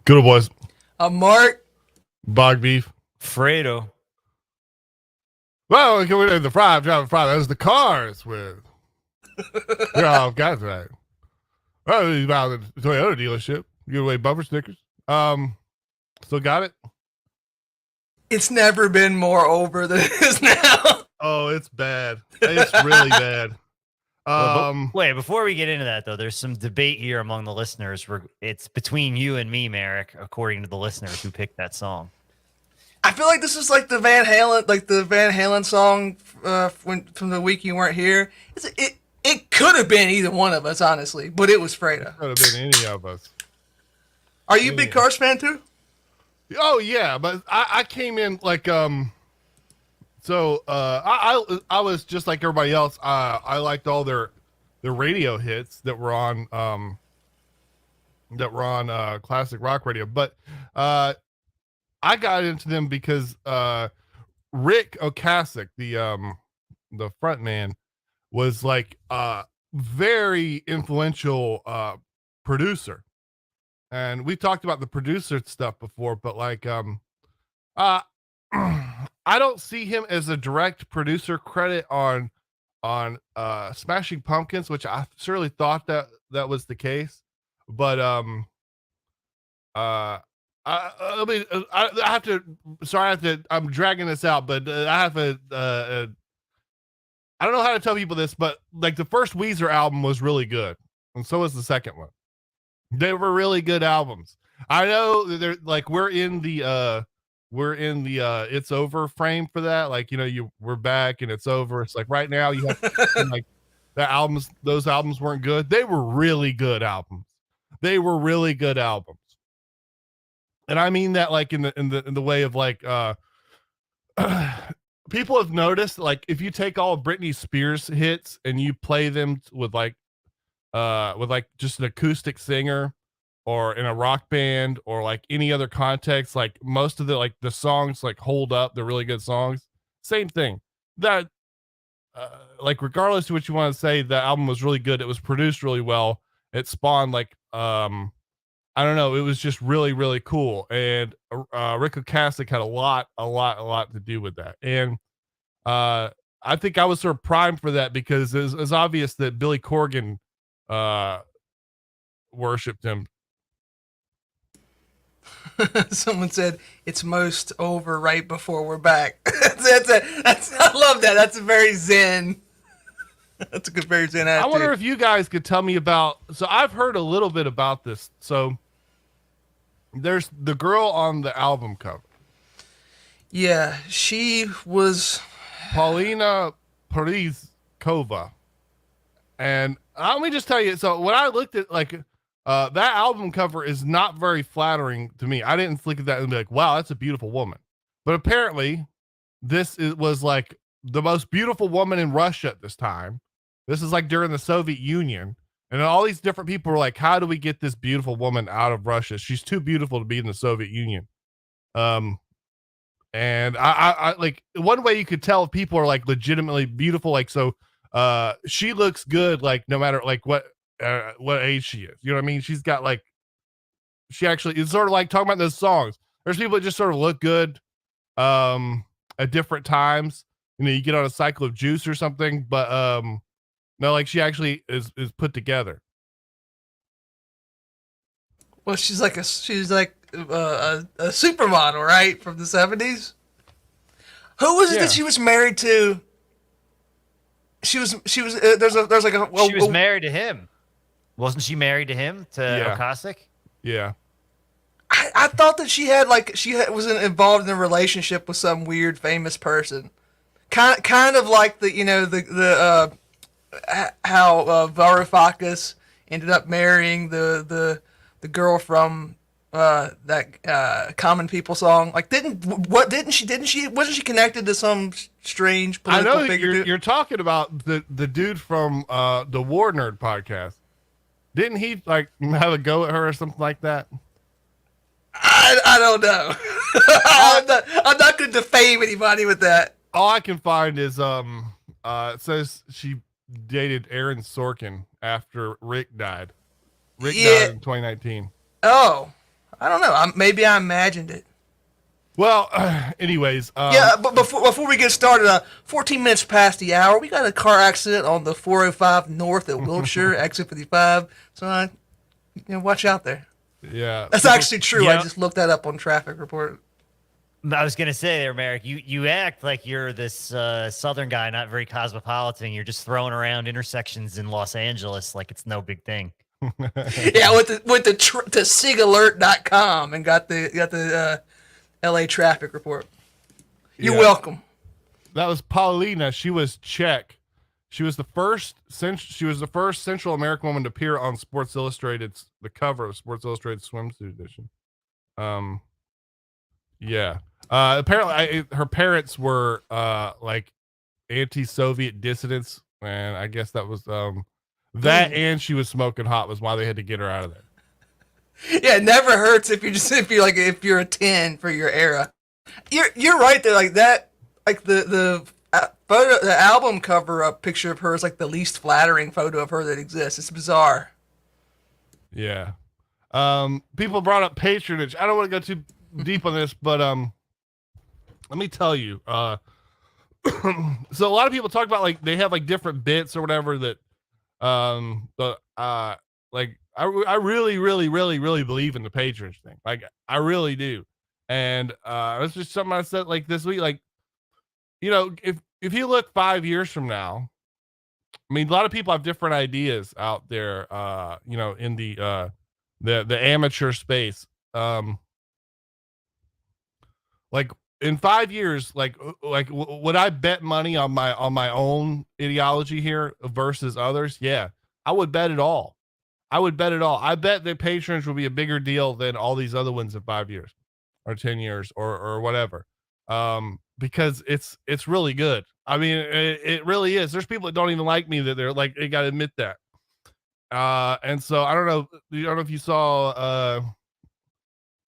Good old boys. Mark. Bog beef. Fredo. Well, we did the drive. That was the cars with. Yeah, guys, right. Well, he's about the Toyota dealership. Give away bumper stickers. Still got it. It's never been more over than it is now. Oh, it's bad. It's really bad. Wait, before we get into that, though, there's some debate here among the listeners. It's between you and me, Merrick, according to the listeners who picked that song. I feel like this is like the Van Halen song from the week you weren't here. It could have been either one of us, honestly, but it was Fredo. Could have been any of us. Are you a big Cars fan too? Oh yeah, but I came in like So I was just like everybody else. I liked all their radio hits that were on classic rock radio, but I got into them because Rick Ocasek, the front man, was like very influential producer, and we talked about the producer stuff before, but like I don't see him as a direct producer credit on Smashing Pumpkins, which I certainly thought that was the case. But I mean, I have to. Sorry, I have to. I'm dragging this out, but I have a. I don't know how to tell people this, but like the first Weezer album was really good, and so was the second one. They were really good albums. I know they're like we're in the it's over frame for that. Like, we're back and it's over. It's like right now you have like those albums weren't good. They were really good albums. And I mean that like in the way of like people have noticed, like, if you take all of Britney Spears hits and you play them with just an acoustic singer or in a rock band or like any other context, like most of the songs like hold up. They're really good songs. Same thing. That like regardless of what you want to say, the album was really good. It was produced really well. It spawned like I don't know. It was just really, really cool. And Rick Ocasek had a lot to do with that. And I think I was sort of primed for that because it was obvious that Billy Corgan worshipped him. Someone said it's most over right before we're back. I love that. That's a very zen. That's a good, very zen attitude. I wonder if you guys could tell me about. So I've heard a little bit about this. So there's the girl on the album cover. Yeah, she was Paulina Porizkova, and let me just tell you. So when I looked at like. That album cover is not very flattering to me. I didn't look at that and be like, wow, that's a beautiful woman. But apparently was like the most beautiful woman in Russia at this time. This is like during the Soviet Union. And all these different people were like, how do we get this beautiful woman out of Russia? She's too beautiful to be in the Soviet Union. And I like one way you could tell if people are like legitimately beautiful. Like, so she looks good, like no matter like what age she is, you know what I mean? She's got like, she actually is sort of like talking about those songs. There's people that just sort of look good at different times. You get on a cycle of juice or something, but no, like she actually is put together. Well, she's like a supermodel, right, from the 70s. Who was it that she was married to? She was there's like a she was married to him. Wasn't she married to him, to Ocasek? Yeah. I thought that she was involved in a relationship with some weird famous person. Kind of like how Varoufakis ended up marrying the girl from that Common People song. Like wasn't she connected to some strange political figure? I know you're talking about the dude from the War Nerd podcast. Didn't he like have a go at her or something like that? I don't know. I'm not going to defame anybody with that. All I can find is it says she dated Aaron Sorkin after Rick died. Rick died in 2019. Oh, I don't know. Maybe I imagined it. Well, anyways, Yeah, but before we get started, 14 minutes past the hour, we got a car accident on the 405 North at Wilshire, exit 55. So, watch out there. yeah, That's actually true. Yeah. I just looked that up on traffic report. I was gonna say there, Merrick. You act like you're this Southern guy, not very cosmopolitan. You're just throwing around intersections in Los Angeles like it's no big thing. Yeah, went to sigalert.com and got the LA traffic report. You're Yeah. welcome. That was Paulina. She was Czech. She was the first Central American woman to appear on Sports Illustrated's the cover of Sports Illustrated swimsuit edition. Yeah. Apparently, her parents were like anti-Soviet dissidents, and I guess that was that, and she was smoking hot was why they had to get her out of there. Yeah, it never hurts if you're a 10 for your era. You're right there, like that, like the photo, the album cover up picture of her is like the least flattering photo of her that exists. It's bizarre. Yeah. People brought up patronage. I don't want to go too deep on this, but let me tell you. So a lot of people talk about like they have like different bits or whatever that like I really believe in the patronage thing. Like I really do. And it's just something I said like this week, like, if you look 5 years from now, I mean, a lot of people have different ideas out there, in the amateur space. Like in 5 years, would I bet money on my own ideology here versus others? Yeah, I would bet it all. I bet that patronage will be a bigger deal than all these other ones in 5 years or 10 years or whatever. Because it's really good. I mean, it really is. There's people that don't even like me that they're like, they got to admit that. And so I don't know if you saw,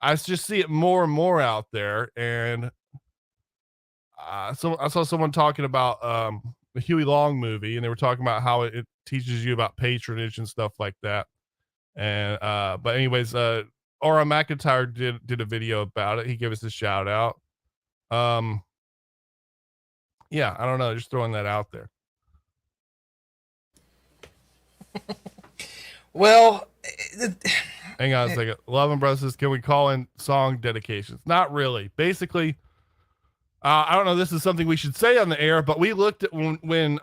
I just see it more and more out there. And, so I saw someone talking about, the Huey Long movie, and they were talking about how it teaches you about patronage and stuff like that. And, but anyways, Aura McIntyre did a video about it. He gave us a shout out. Yeah, I don't know. Just throwing that out there. Well, hang on a second. Love and Bros says, can we call in song dedications? Not really. Basically, I don't know. This is something we should say on the air, but we looked at when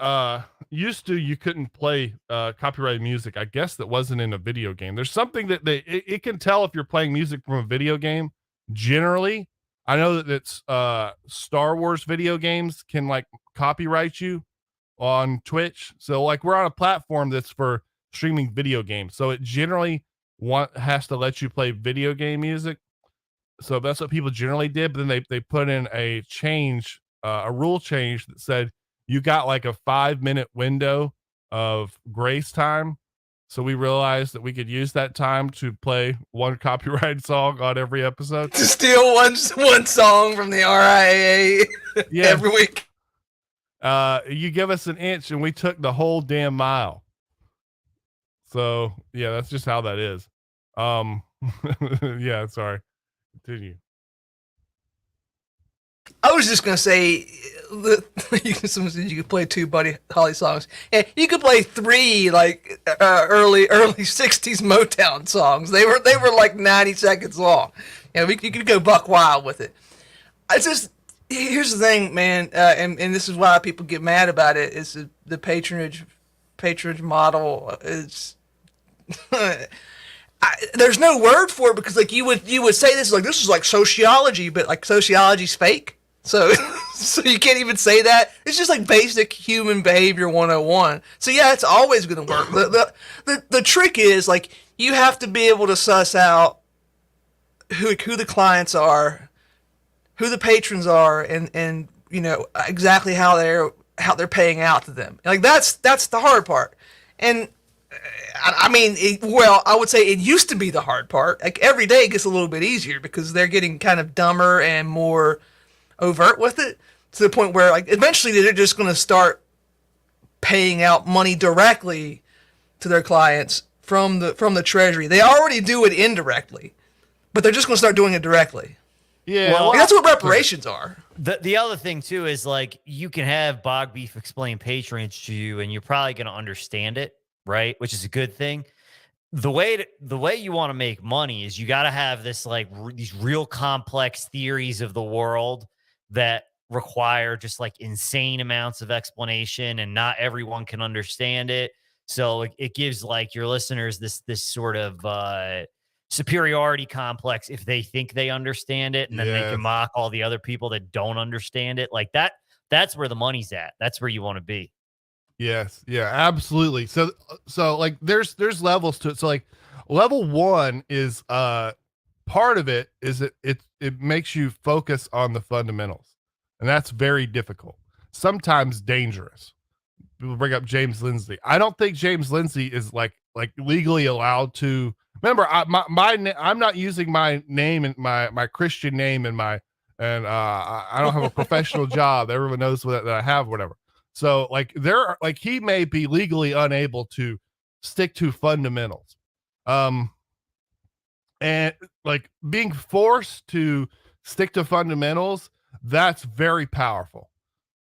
used to you couldn't play copyrighted music. I guess that wasn't in a video game. There's something that it can tell if you're playing music from a video game. Generally, I know that it's Star Wars video games can like copyright you on Twitch. So like we're on a platform that's for streaming video games. So it generally has to let you play video game music. So that's what people generally did. But then they put in a change, a rule change that said you got like a 5-minute window of grace time. So we realized that we could use that time to play one copyrighted song on every episode. To steal one song from the RIAA every week. You give us an inch and we took the whole damn mile. So yeah, that's just how that is. Yeah, sorry. Continue. I was just gonna say, someone said you could play 2 Buddy Holly songs. Yeah, you could play 3 like early '60s Motown songs. They were like 90 seconds long. Yeah, you could go buck wild with it. Here's the thing, man, and this is why people get mad about it. Is the patronage model is. There's no word for it because like you would say this is like sociology, but like sociology's fake. So you can't even say that. It's just like basic human behavior 101. So yeah, it's always going to work. The trick is like you have to be able to suss out who the clients are, who the patrons are, and exactly how they're paying out to them. Like that's the hard part. And I mean, I would say it used to be the hard part. Like every day it gets a little bit easier because they're getting kind of dumber and more overt with it to the point where like eventually they're just going to start paying out money directly to their clients from the treasury. They already do it indirectly, but they're just going to start doing it directly. Yeah, Well, Like, that's what reparations are. The other thing too is like you can have Bog Beef explain patronage to you, and you're probably going to understand it, right? Which is a good thing. The way you want to make money is you got to have this like these real complex theories of the world that require just like insane amounts of explanation, and not everyone can understand it. So it gives like your listeners this sort of superiority complex if they think they understand it, and then they Yes. can mock all the other people that don't understand it. Like that. That's where the money's at. That's where you want to be. Yes, yeah, absolutely. So like there's levels to it. So like level 1 is part of it is it makes you focus on the fundamentals. And that's very difficult. Sometimes dangerous. People bring up James Lindsay. I don't think James Lindsay is like legally allowed to. Remember, I'm not using my name and my Christian name and I don't have a professional job. Everyone knows that I have, whatever. So like he may be legally unable to stick to fundamentals. And like being forced to stick to fundamentals, that's very powerful.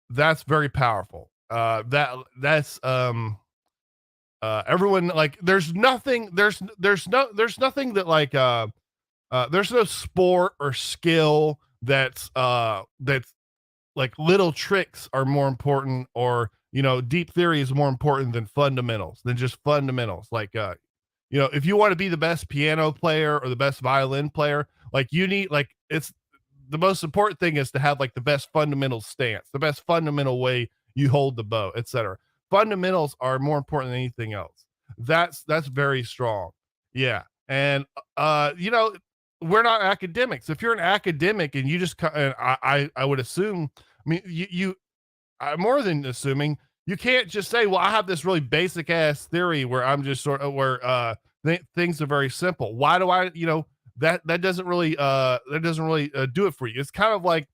That's very powerful. That's everyone like there's nothing that like there's no sport or skill that's like little tricks are more important, or deep theory is more important than fundamentals, than just fundamentals. Like if you want to be the best piano player or the best violin player, like you need like it's the most important thing is to have like the best fundamental stance, the best fundamental way you hold the bow, etc. Fundamentals are more important than anything else. That's very strong. Yeah. And we're not academics. If you're an academic and you just and I would assume, I mean, I'm more than assuming, you can't just say, well, I have this really basic ass theory where I'm just sort of where things are very simple. Why do I, that doesn't really do it for you. It's kind of like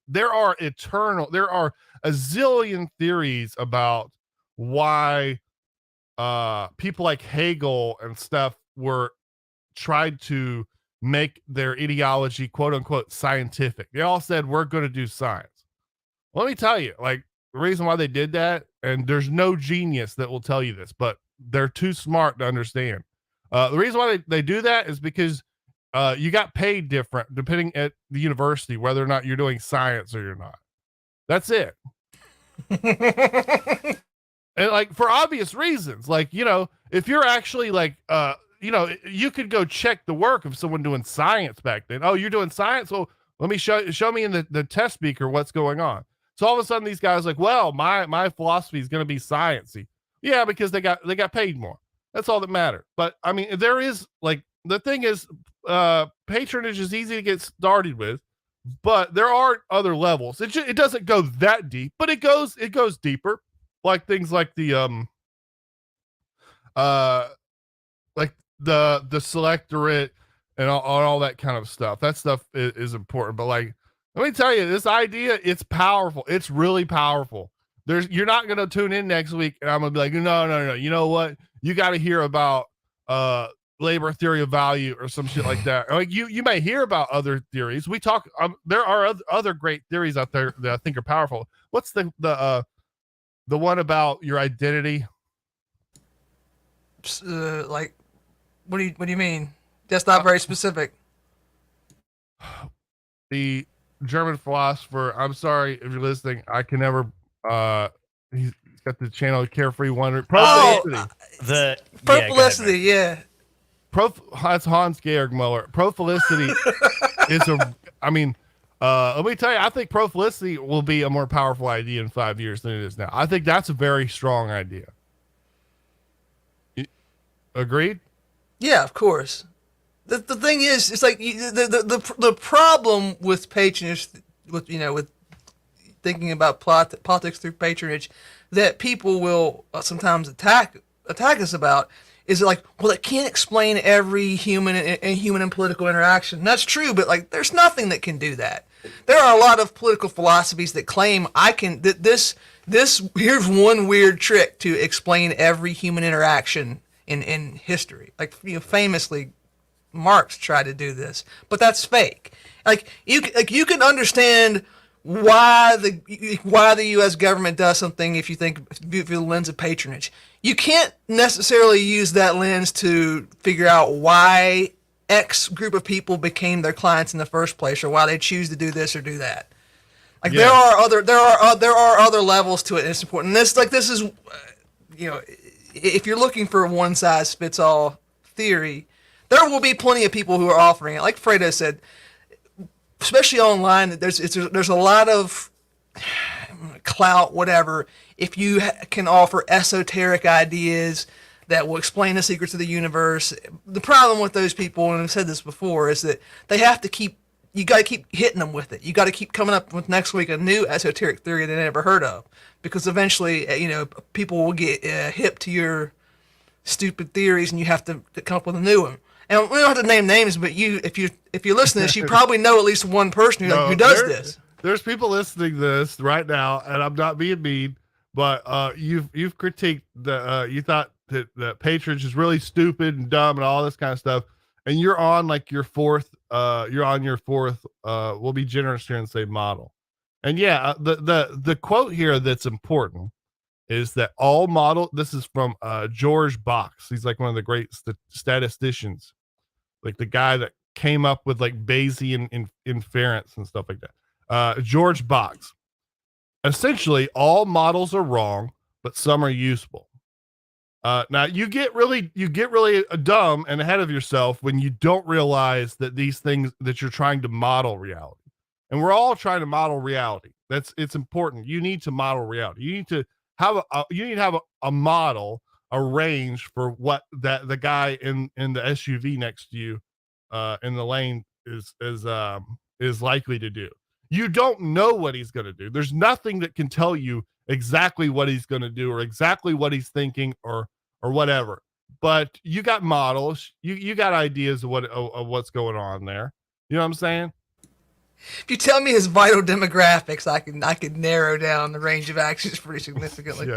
there are a zillion theories about why people like Hegel and stuff were tried to make their ideology quote unquote scientific. They all said we're going to do science. Let me tell you, like the reason why they did that, and there's no genius that will tell you this, but they're too smart to understand. The reason why they do that is because you got paid different depending at the university, whether or not you're doing science or you're not. That's it. And like for obvious reasons, like, if you're actually like, you could go check the work of someone doing science back then. Oh, you're doing science? Well, let me show me in the test speaker what's going on. So all of a sudden these guys are like, well, my philosophy is going to be sciencey. Yeah, because they got paid more. That's all that matters. But I mean, there is like, the thing is, patronage is easy to get started with, but there are other levels. It doesn't go that deep, but it goes deeper. Like things like the like the selectorate and all that kind of stuff. That stuff is important. But like, let me tell you, this idea, it's powerful. It's really powerful. You're not going to tune in next week and I'm going to be like, no. You know what? You got to hear about labor theory of value or some shit like that. Like you may hear about other theories. We talk, there are other great theories out there that I think are powerful. What's the one about your identity? Like, what do you mean? That's not very specific. The German philosopher, I'm sorry if you're listening, I can never, he's got the channel Carefree Wonder. Profilicity. Profilicity, yeah. That's Hans Georg Muller. Profilicity is let me tell you, I think profilicity will be a more powerful idea in 5 years than it is now. I think that's a very strong idea. Agreed? Yeah, of course. The thing is, it's like the problem with patronage, with thinking about politics through patronage, that people will sometimes attack us about, is like, well, it can't explain every human and political interaction. And that's true, but like, there's nothing that can do that. There are a lot of political philosophies that claim here's one weird trick to explain every human interaction in history. Like, famously, Marx tried to do this, but that's fake. Like you can understand why the U.S. government does something if you think through the lens of patronage. You can't necessarily use that lens to figure out why X group of people became their clients in the first place, or why they choose to do this or do that. Like there are other levels to it. And it's important. And this is if you're looking for a one size fits all theory, there will be plenty of people who are offering it. Like Fredo said, especially online, there's a lot of clout, whatever. If you can offer esoteric ideas that will explain the secrets of the universe, the problem with those people, and I've said this before, is that they have to keep. You got to keep hitting them with it. You got to keep coming up with next week a new esoteric theory they never heard of, because eventually, people will get hip to your stupid theories, and you have to come up with a new one. And we don't have to name names, but if you listen to this, you probably know at least one person who does this. There's people listening to this right now, and I'm not being mean, but you've critiqued you thought that patronage is really stupid and dumb and all this kind of stuff, and you're on like your fourth. We'll be generous here and say model. And the quote here that's important is that all model. This is from George Box. He's like one of the great statisticians, like the guy that came up with like Bayesian inference and stuff like that. George Box. Essentially, all models are wrong, but some are useful. Now you get really dumb and ahead of yourself when you don't realize that these things that you're trying to model reality, and we're all trying to model reality. It's important. You need to model reality. You need to have a model, a range for what the guy in the SUV next to you, in the lane is likely to do. You don't know what he's going to do. There's nothing that can tell you exactly what he's going to do or exactly what he's thinking or whatever. But you got models, you got ideas of what's going on there. You know what I'm saying? If you tell me his vital demographics, I could narrow down the range of actions pretty significantly.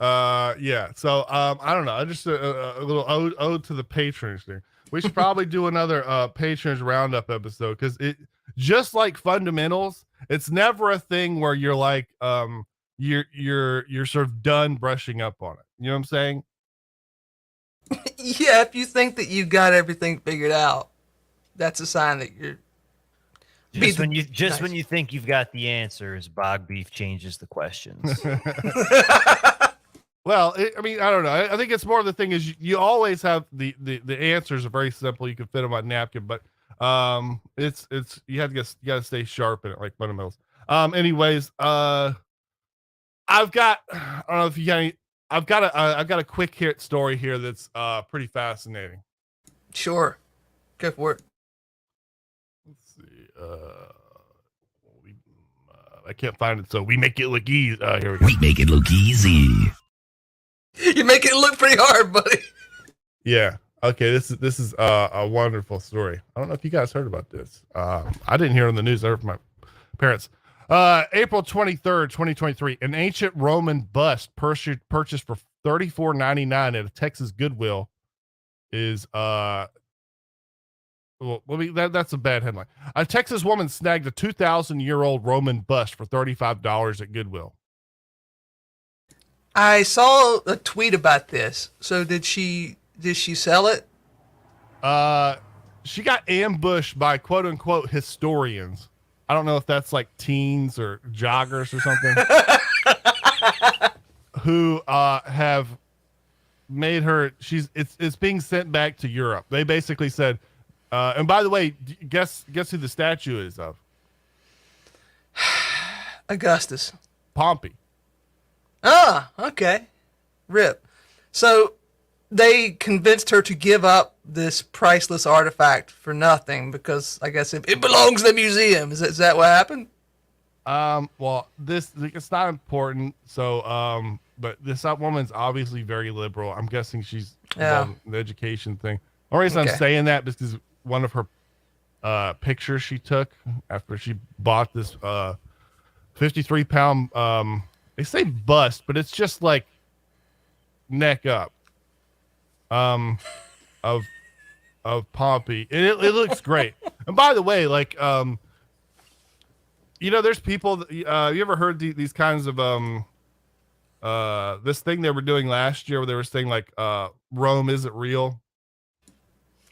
Yeah. So I don't know. Just a little ode to the patrons there. We should probably do another patrons roundup episode, because it, just like fundamentals, it's never a thing where you're like you're sort of done brushing up on it. You know what I'm saying? Yeah, if you think that you've got everything figured out, that's a sign that you're when you think you've got the answers, Bog Beef changes the questions. Well, I don't know. I think it's more of the thing is you always have the answers are very simple. You can fit them on a napkin, but it's you got to stay sharp in it, like fundamentals. Anyways, I've got, I don't know if you got any, I've got a quick hit story here that's pretty fascinating. Sure, go for it. Let's see. I can't find it, so we make it look easy. Here we go. We make it look easy. You're making it look pretty hard, buddy. Yeah. Okay. This is a wonderful story. I don't know if you guys heard about this. I didn't hear it on the news. I heard from my parents. April 23rd, 2023, an ancient Roman bust purchased for $34.99 at a Texas Goodwill is that's a bad headline. A Texas woman snagged a 2,000-year-old Roman bust for $35 at Goodwill. I saw a tweet about this. So did she sell it? She got ambushed by quote unquote historians. I don't know if that's like teens or joggers or something who have made her, it's being sent back to Europe. They basically said, and by the way, guess who the statue is of? Augustus. Pompey. Ah, okay. Rip. So they convinced her to give up this priceless artifact for nothing because I guess it belongs to the museum. Is that what happened? Well, it's not important. So, but this woman's obviously very liberal. I'm guessing she's involved in the education thing. The reason I'm saying that is because one of her pictures she took after she bought this 53-pound they say bust, but it's just like neck up of of Pompey, and it looks great. And by the way, like there's people. You ever heard these kinds of this thing they were doing last year where they were saying like Rome isn't real?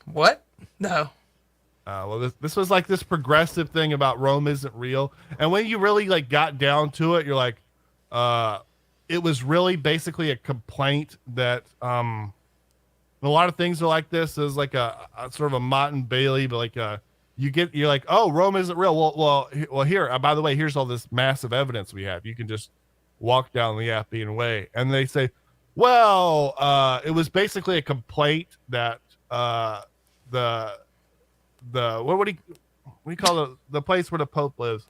What? No. Well, this was like this progressive thing about Rome isn't real, and when you really like got down to it, you're like, it was really basically a complaint that a lot of things are like this. There's like a sort of a Mott and Bailey, but like you're like, oh, Rome isn't real. Well, here. By the way, here's all this massive evidence we have. You can just walk down the Appian Way, and they say, well, it was basically a complaint that what do you call the place where the Pope lives?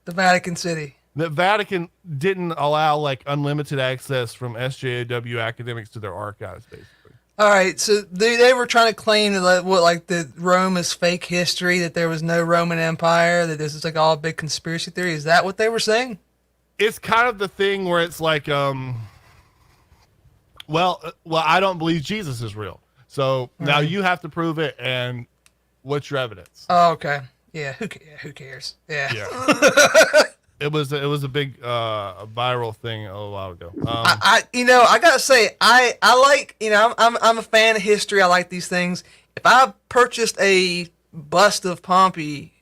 The Vatican City. The Vatican didn't allow like unlimited access from SJW academics to their archives, basically. All right, so they were trying to claim that Rome is fake history, that there was no Roman Empire, that this is like all a big conspiracy theory. Is that what they were saying? It's kind of the thing where it's like, well, I don't believe Jesus is real, so now you have to prove it, and what's your evidence? Oh, okay, yeah. Who cares? Yeah. It was a big viral thing a while ago. I gotta say, I like, I'm a fan of history. I like these things. If I purchased a bust of Pompey,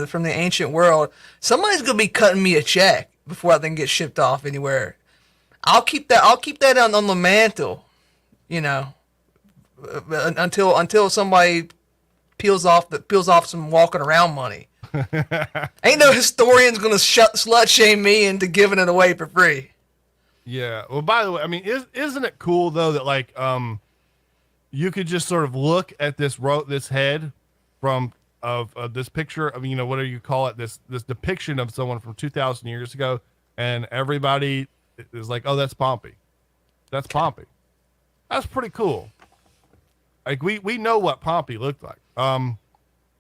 from the ancient world, somebody's gonna be cutting me a check before that thing gets shipped off anywhere. I'll keep that on the mantle, until somebody peels off some walking around money. Ain't no historian's gonna slut shame me into giving it away for free. Yeah. Well, by the way, I mean, isn't it cool though that like you could just sort of look at this head from this picture of what do you call it, this depiction of someone from 2,000 years ago, and everybody is like, oh, that's Pompey. That's Pompey. That's pretty cool. Like we know what Pompey looked like.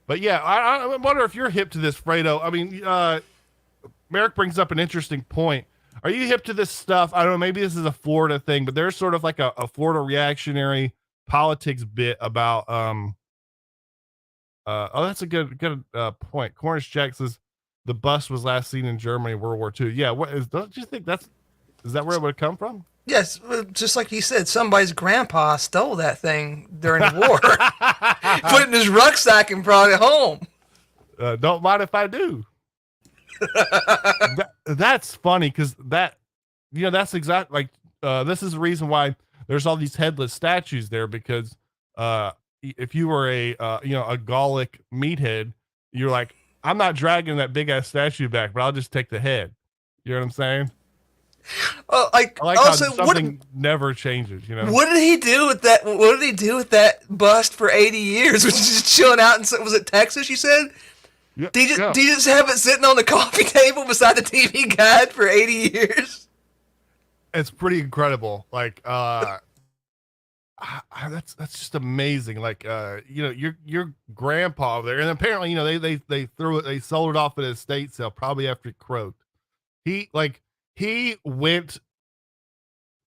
But yeah, I wonder if you're hip to this, Fredo. I mean, Merrick brings up an interesting point. Are you hip to this stuff? I don't know. Maybe this is a Florida thing, but there's sort of like a Florida reactionary politics bit about. That's a good point. Cornish Jack says the bust was last seen in Germany, World War II. Yeah, don't you think is that where it would come from? Yes, just like he said, somebody's grandpa stole that thing during the war, put it in his rucksack and brought it home. Don't mind if I do. That's funny because that's exactly like this is the reason why there's all these headless statues there, because if you were a Gallic meathead, you're like, I'm not dragging that big ass statue back, but I'll just take the head. You know what I'm saying? I like also, how something never changes. What did he do with that? What did he do with that bust for 80 years? Was just chilling out was it Texas? You said. Yeah, do you just have it sitting on the coffee table beside the TV guide for 80 years? It's pretty incredible. Like, that's just amazing. Like, your grandpa there, and apparently, they threw it, they sold it off at an estate sale probably after it croaked. He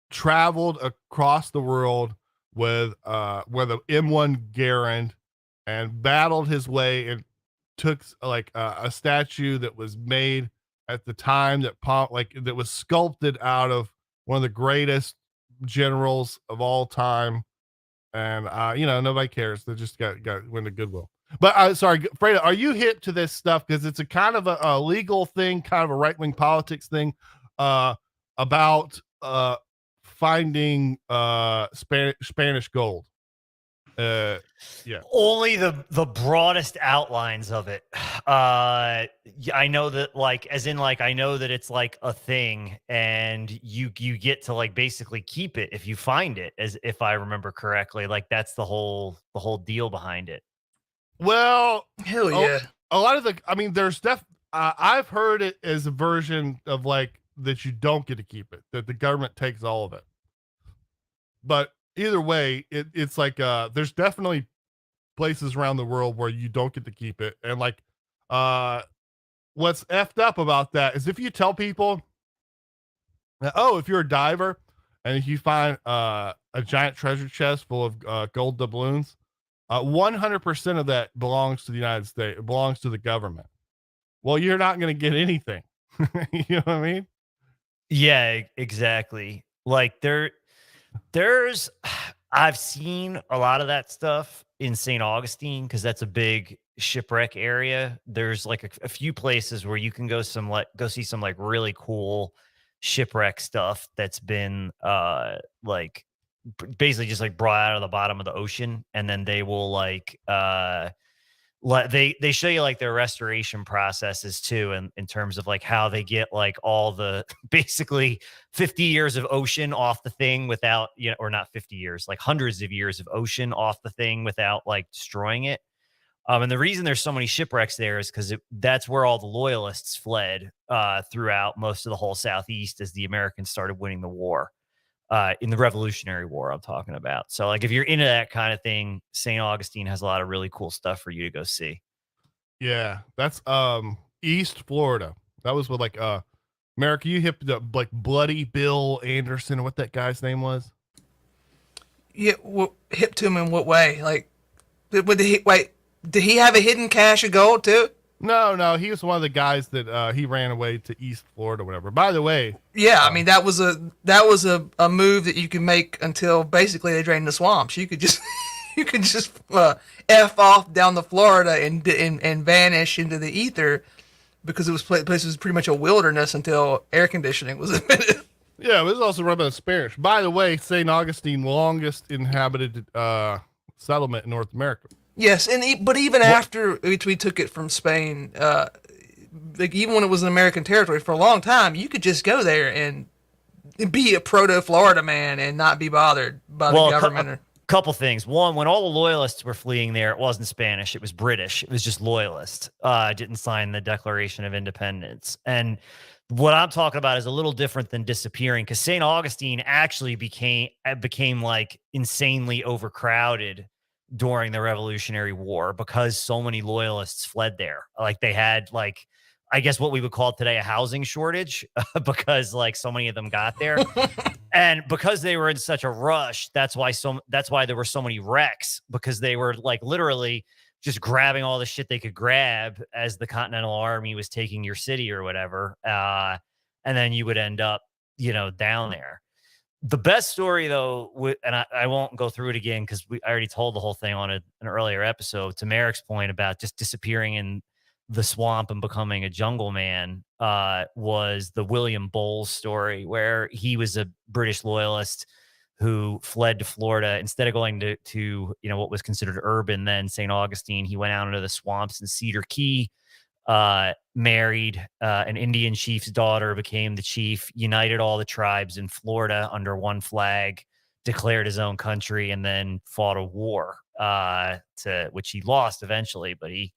traveled across the world with the M1 Garand and battled his way and took like a statue that was made at the time that was sculpted out of one of the greatest generals of all time, and nobody cares. They just got win the goodwill. But sorry, Freda, are you hip to this stuff? Because it's a kind of a legal thing, kind of a right-wing politics thing, about finding Spanish gold. Yeah. Only the broadest outlines of it. I know that I know that it's like a thing, and you get to like basically keep it if you find it, as if I remember correctly. Like that's the whole deal behind it. Well, hell yeah. A lot of there's I've heard it as a version of like that you don't get to keep it, that the government takes all of it. But either way, it's like there's definitely places around the world where you don't get to keep it. And like what's effed up about that is if you tell people that, if you're a diver and if you find a giant treasure chest full of gold doubloons, 100% of that belongs to the United States. It belongs to the government. Well, you're not going to get anything. You know what I mean? Yeah, exactly. Like there's I've seen a lot of that stuff in St. Augustine because that's a big shipwreck area. There's like a few places where you can go see some like really cool shipwreck stuff that's been like basically just like brought out of the bottom of the ocean, and then they will they show you like their restoration processes too, and in terms of like how they get like all the basically 50 years of ocean off the thing without, or not 50 years, like hundreds of years of ocean off the thing without like destroying it. And the reason there's so many shipwrecks there is because that's where all the loyalists fled throughout most of the whole Southeast as the Americans started winning the war. In the Revolutionary War, I'm talking about. So, like, if you're into that kind of thing, St. Augustine has a lot of really cool stuff for you to go see. Yeah, that's East Florida. That was with like America. You hit the like Bloody Bill Anderson, or what that guy's name was. Yeah, well, hip to him in what way? Like, did he have a hidden cache of gold too? No, he was one of the guys that he ran away to East Florida, whatever. By the way, yeah, I mean that was a move that you can make until basically they drain the swamps. You could just f off down to Florida and vanish into the ether because place was pretty much a wilderness until air conditioning was invented. Yeah, it was also run by the Spanish. By the way, St. Augustine, longest inhabited settlement in North America. Yes, but even after we took it from Spain, like even when it was an American territory for a long time, you could just go there and be a proto Florida man and not be bothered by the government. Couple things. One, when all the loyalists were fleeing there, it wasn't Spanish, it was British. It was just loyalists. Didn't sign the Declaration of Independence. And what I'm talking about is a little different than disappearing, because St. Augustine actually became like insanely overcrowded during the Revolutionary War because so many loyalists fled there. Like they had like, I guess what we would call today a housing shortage because like so many of them got there. And because they were in such a rush, that's why there were so many wrecks, because they were like literally just grabbing all the shit they could grab as the Continental Army was taking your city or whatever. And then you would end up, down there. The best story, though, and I won't go through it again because I already told the whole thing on an earlier episode, to Merrick's point about just disappearing in the swamp and becoming a jungle man, was the William Bowles story, where he was a British loyalist who fled to Florida. Instead of going to what was considered urban then, St. Augustine, he went out into the swamps in Cedar Key, married an Indian chief's daughter, became the chief, united all the tribes in Florida under one flag, declared his own country, and then fought a war to which he lost eventually, but he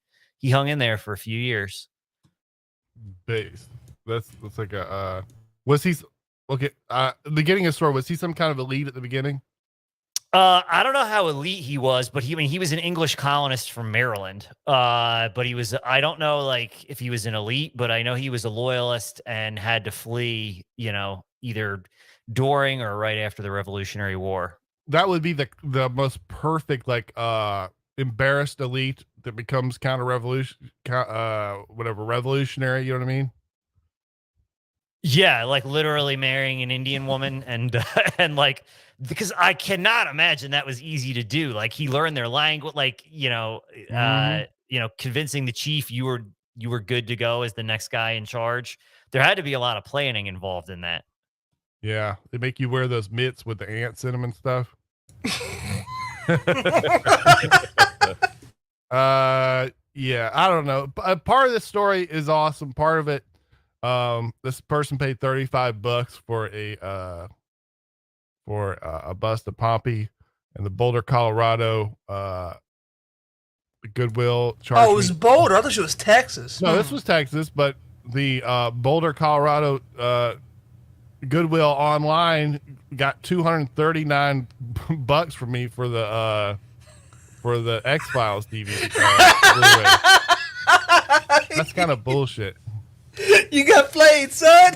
hung in there for a few years. Base. That's like a was he okay? Beginning of story, was he some kind of elite at the beginning? I don't know how elite he was, but he was an English colonist from Maryland. But I don't know like if he was an elite, but I know he was a loyalist and had to flee, either during or right after the Revolutionary War. That would be the most perfect, like, embarrassed elite that becomes revolutionary, you know what I mean? Yeah, like literally marrying an Indian woman and like, because I cannot imagine that was easy to do. Like he learned their language, like, convincing the chief you were good to go as the next guy in charge. There had to be a lot of planning involved in that. Yeah, they make you wear those mitts with the ants in them and stuff. Yeah, I don't know. Part of this story is awesome. Part of it, this person paid $35 for a bust of Pompey, and the Boulder, Colorado, Goodwill charged. Oh, it was Boulder. I thought it was Texas. No, this was Texas, but the Boulder, Colorado, Goodwill online got $239 from me for the X-Files DVD. That's kind of bullshit. You got played, son.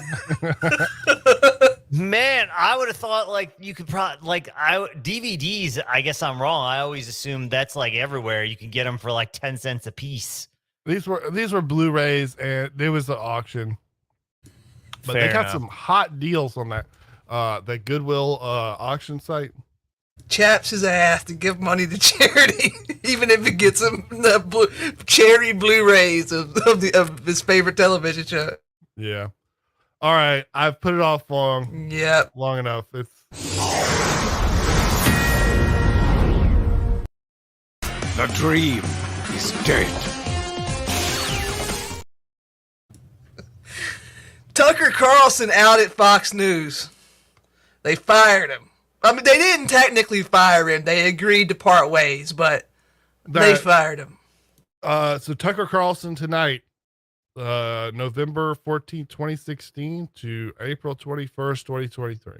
Man, I would have thought like you could probably like DVDs. I guess I'm wrong. I always assumed that's like everywhere. You can get them for like 10 cents a piece. These were Blu-rays, and there was an auction, but Fair they got enough. some hot deals on that Goodwill auction site. Chaps his ass to give money to charity, even if it gets him the cherry Blu-rays of his favorite television show. Yeah. All right, I've put it off long Yep. enough. It's The dream is dead. Tucker Carlson out at Fox News. They fired him. I mean, they didn't technically fire him. They agreed to part ways, but they fired him. So Tucker Carlson tonight, November 14th, 2016 to April 21st, 2023.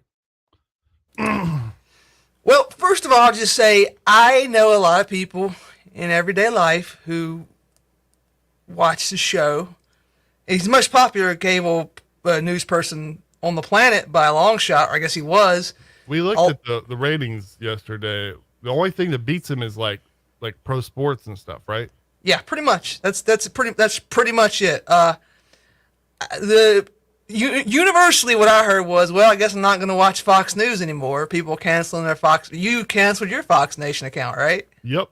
Well, first of all, I'll just say I know a lot of people in everyday life who watch the show. He's the most popular cable news person on the planet by a long shot, or I guess he was. We looked at the ratings yesterday. The only thing that beats him is like pro sports and stuff, right? Yeah, pretty much. That's pretty much it. Universally, what I heard was, well, I guess I'm not going to watch Fox News anymore. People canceling their Fox. You canceled your Fox Nation account, right? Yep.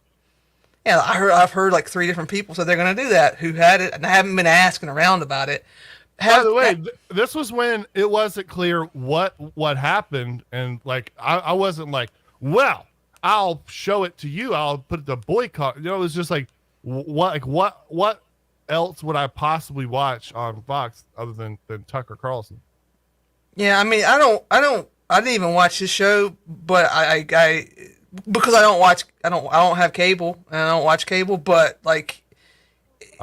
Yeah, I've heard like 3 different people said they're going to do that who had it, and I haven't been asking around about it. By the way, this was when it wasn't clear what happened, and like I wasn't like, well, I'll show it to you. I'll put the boycott. You know, it was just like, what else would I possibly watch on Fox other than Tucker Carlson? Yeah, I mean, I didn't even watch this show, but I because I don't have cable and I don't watch cable, but like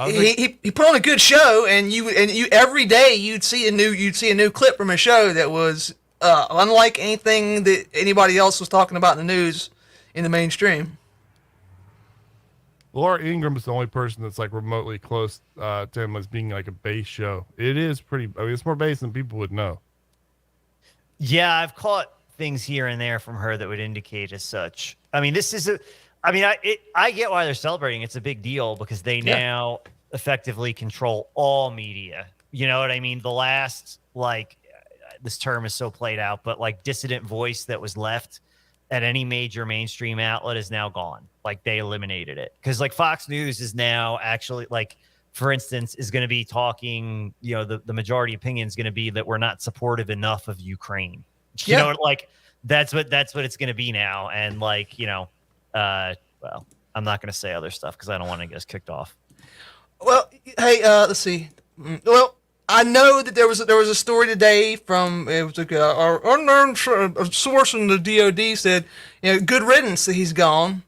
he put on a good show, and you every day you'd see a new clip from a show that was unlike anything that anybody else was talking about in the news in the mainstream. Laura Ingraham is the only person that's like remotely close to him as being like a base show. It is pretty. I mean, it's more base than people would know. Yeah, I've caught things here and there from her that would indicate as such. I mean, I get why they're celebrating. It's a big deal because they now effectively control all media. You know what I mean? The last, like, this term is so played out, but like dissident voice that was left at any major mainstream outlet is now gone. Like they eliminated it because like Fox News is now actually like, for instance, is going to be talking, you know, the majority opinion is going to be that we're not supportive enough of Ukraine. You know, like that's what it's going to be now. And like, you know, well, I'm not going to say other stuff because I don't want to get us kicked off. Well, hey, let's see. Well, I know that there was a story today from it was our unknown source in the DOD said, you know, good riddance that he's gone.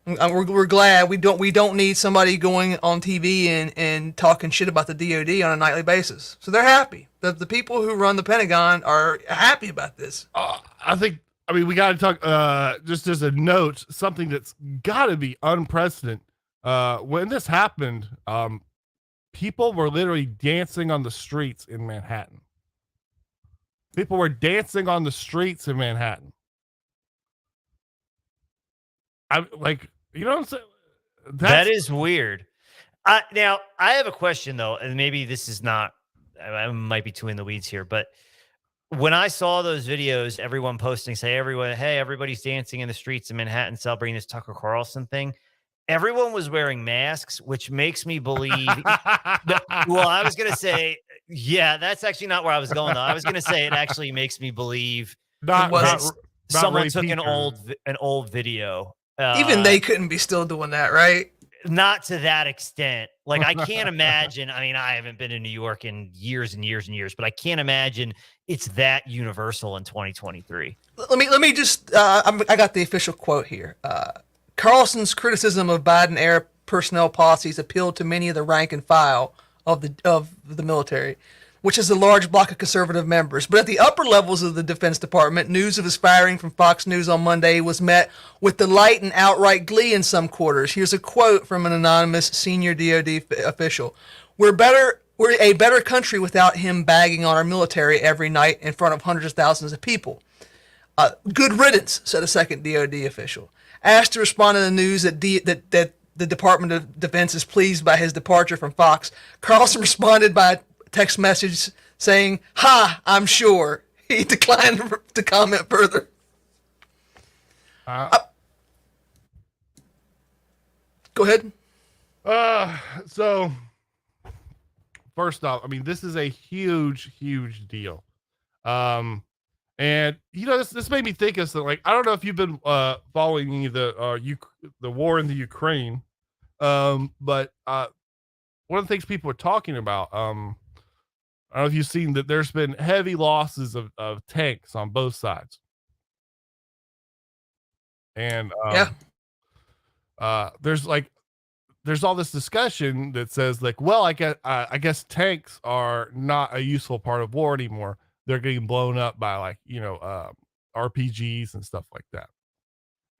We're glad we don't need somebody going on TV and talking shit about the DOD on a nightly basis. So they're happy. The people who run the Pentagon are happy about this. I mean, we got to talk, just as a note, something that's got to be unprecedented. When this happened, people were literally dancing on the streets in Manhattan. People were dancing on the streets in Manhattan. I'm like, you know what I'm saying? That is weird. Now, I have a question, though, and maybe this is not, I might be too in the weeds here, but when I saw those videos, everyone posting, hey, everybody's dancing in the streets of Manhattan celebrating this Tucker Carlson thing, everyone was wearing masks, which makes me believe. Well, I was going to say, yeah, that's actually not where I was going, though. I was going to say it actually makes me believe someone took an old video. Even they couldn't be still doing that, right? Not to that extent. Like, I can't imagine. I mean, I haven't been in New York in years and years and years, but I can't imagine it's that universal in 2023. Let me just, I got the official quote here. Carlson's criticism of Biden-era personnel policies appealed to many of the rank and file of the military, which is a large block of conservative members. But at the upper levels of the Defense Department, news of his firing from Fox News on Monday was met with delight and outright glee in some quarters. Here's a quote from an anonymous senior DOD official. We're better we're a better country without him bagging on our military every night in front of hundreds of thousands of people. Good riddance, said a second DoD official. Asked to respond to the news that the Department of Defense is pleased by his departure from Fox, Carlson responded by a text message saying, "Ha, I'm sure." He declined to comment further. Go ahead. So first off, I mean, this is a huge, huge deal. And you know, this made me think of something. Like, I don't know if you've been following the war in the Ukraine, but one of the things people are talking about, I don't know if you've seen that there's been heavy losses of tanks on both sides, and there's all this discussion that says like, well, I guess tanks are not a useful part of war anymore. They're getting blown up by like, RPGs and stuff like that.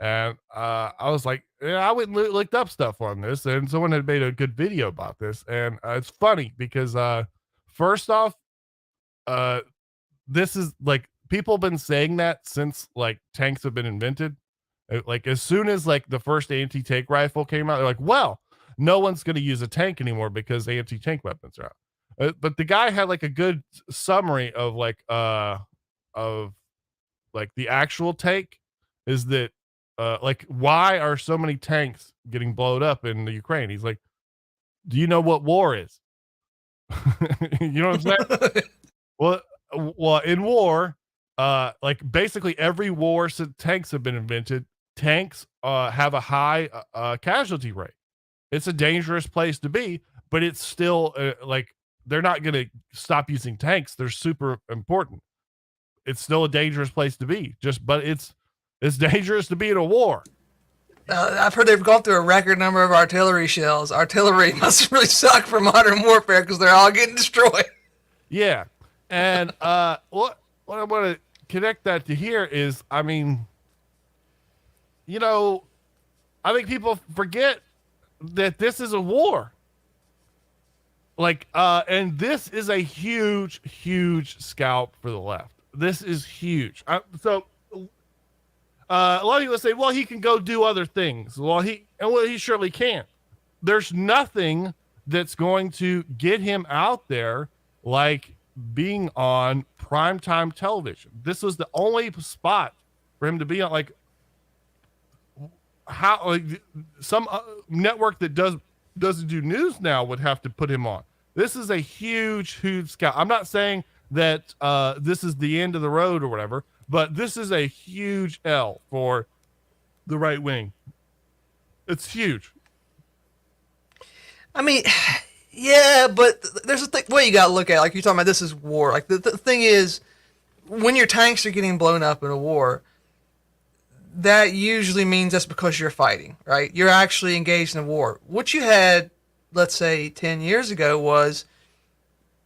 And I was like, yeah, I went and looked up stuff on this, and someone had made a good video about this. And it's funny because first off, this is like, people have been saying that since like tanks have been invented. Like as soon as like the first anti-tank rifle came out, they're like, well, no one's going to use a tank anymore because anti-tank weapons are out. But the guy had like a good summary of like the actual take is that like, why are so many tanks getting blown up in the Ukraine? He's like, do you know what war is? You know what I'm saying? well, in war, like basically every war since tanks have been invented, tanks have a high casualty rate. It's a dangerous place to be, but it's still like, they're not going to stop using tanks. They're super important. It's still a dangerous place to be, but it's dangerous to be in a war. I've heard they've gone through a record number of artillery shells. Artillery must really suck for modern warfare because they're all getting destroyed. Yeah. And what I want to connect that to here is, I mean, I think people forget that this is a war. Like, and this is a huge, huge scalp for the left. This is huge. So a lot of people say, well, he can go do other things. Well, he surely can. There's nothing that's going to get him out there like being on primetime television. This was the only spot for him to be on. Like, how, like, some network that doesn't do news now would have to put him on. This is a huge, huge scout. I'm not saying that this is the end of the road or whatever, but this is a huge L for the right wing. It's huge. I mean, yeah, but there's a way you got to look at it. Like you're talking about, this is war. Like the thing is, when your tanks are getting blown up in a war, that usually means that's because you're fighting, right? You're actually engaged in a war. What you had, let's say 10 years ago, was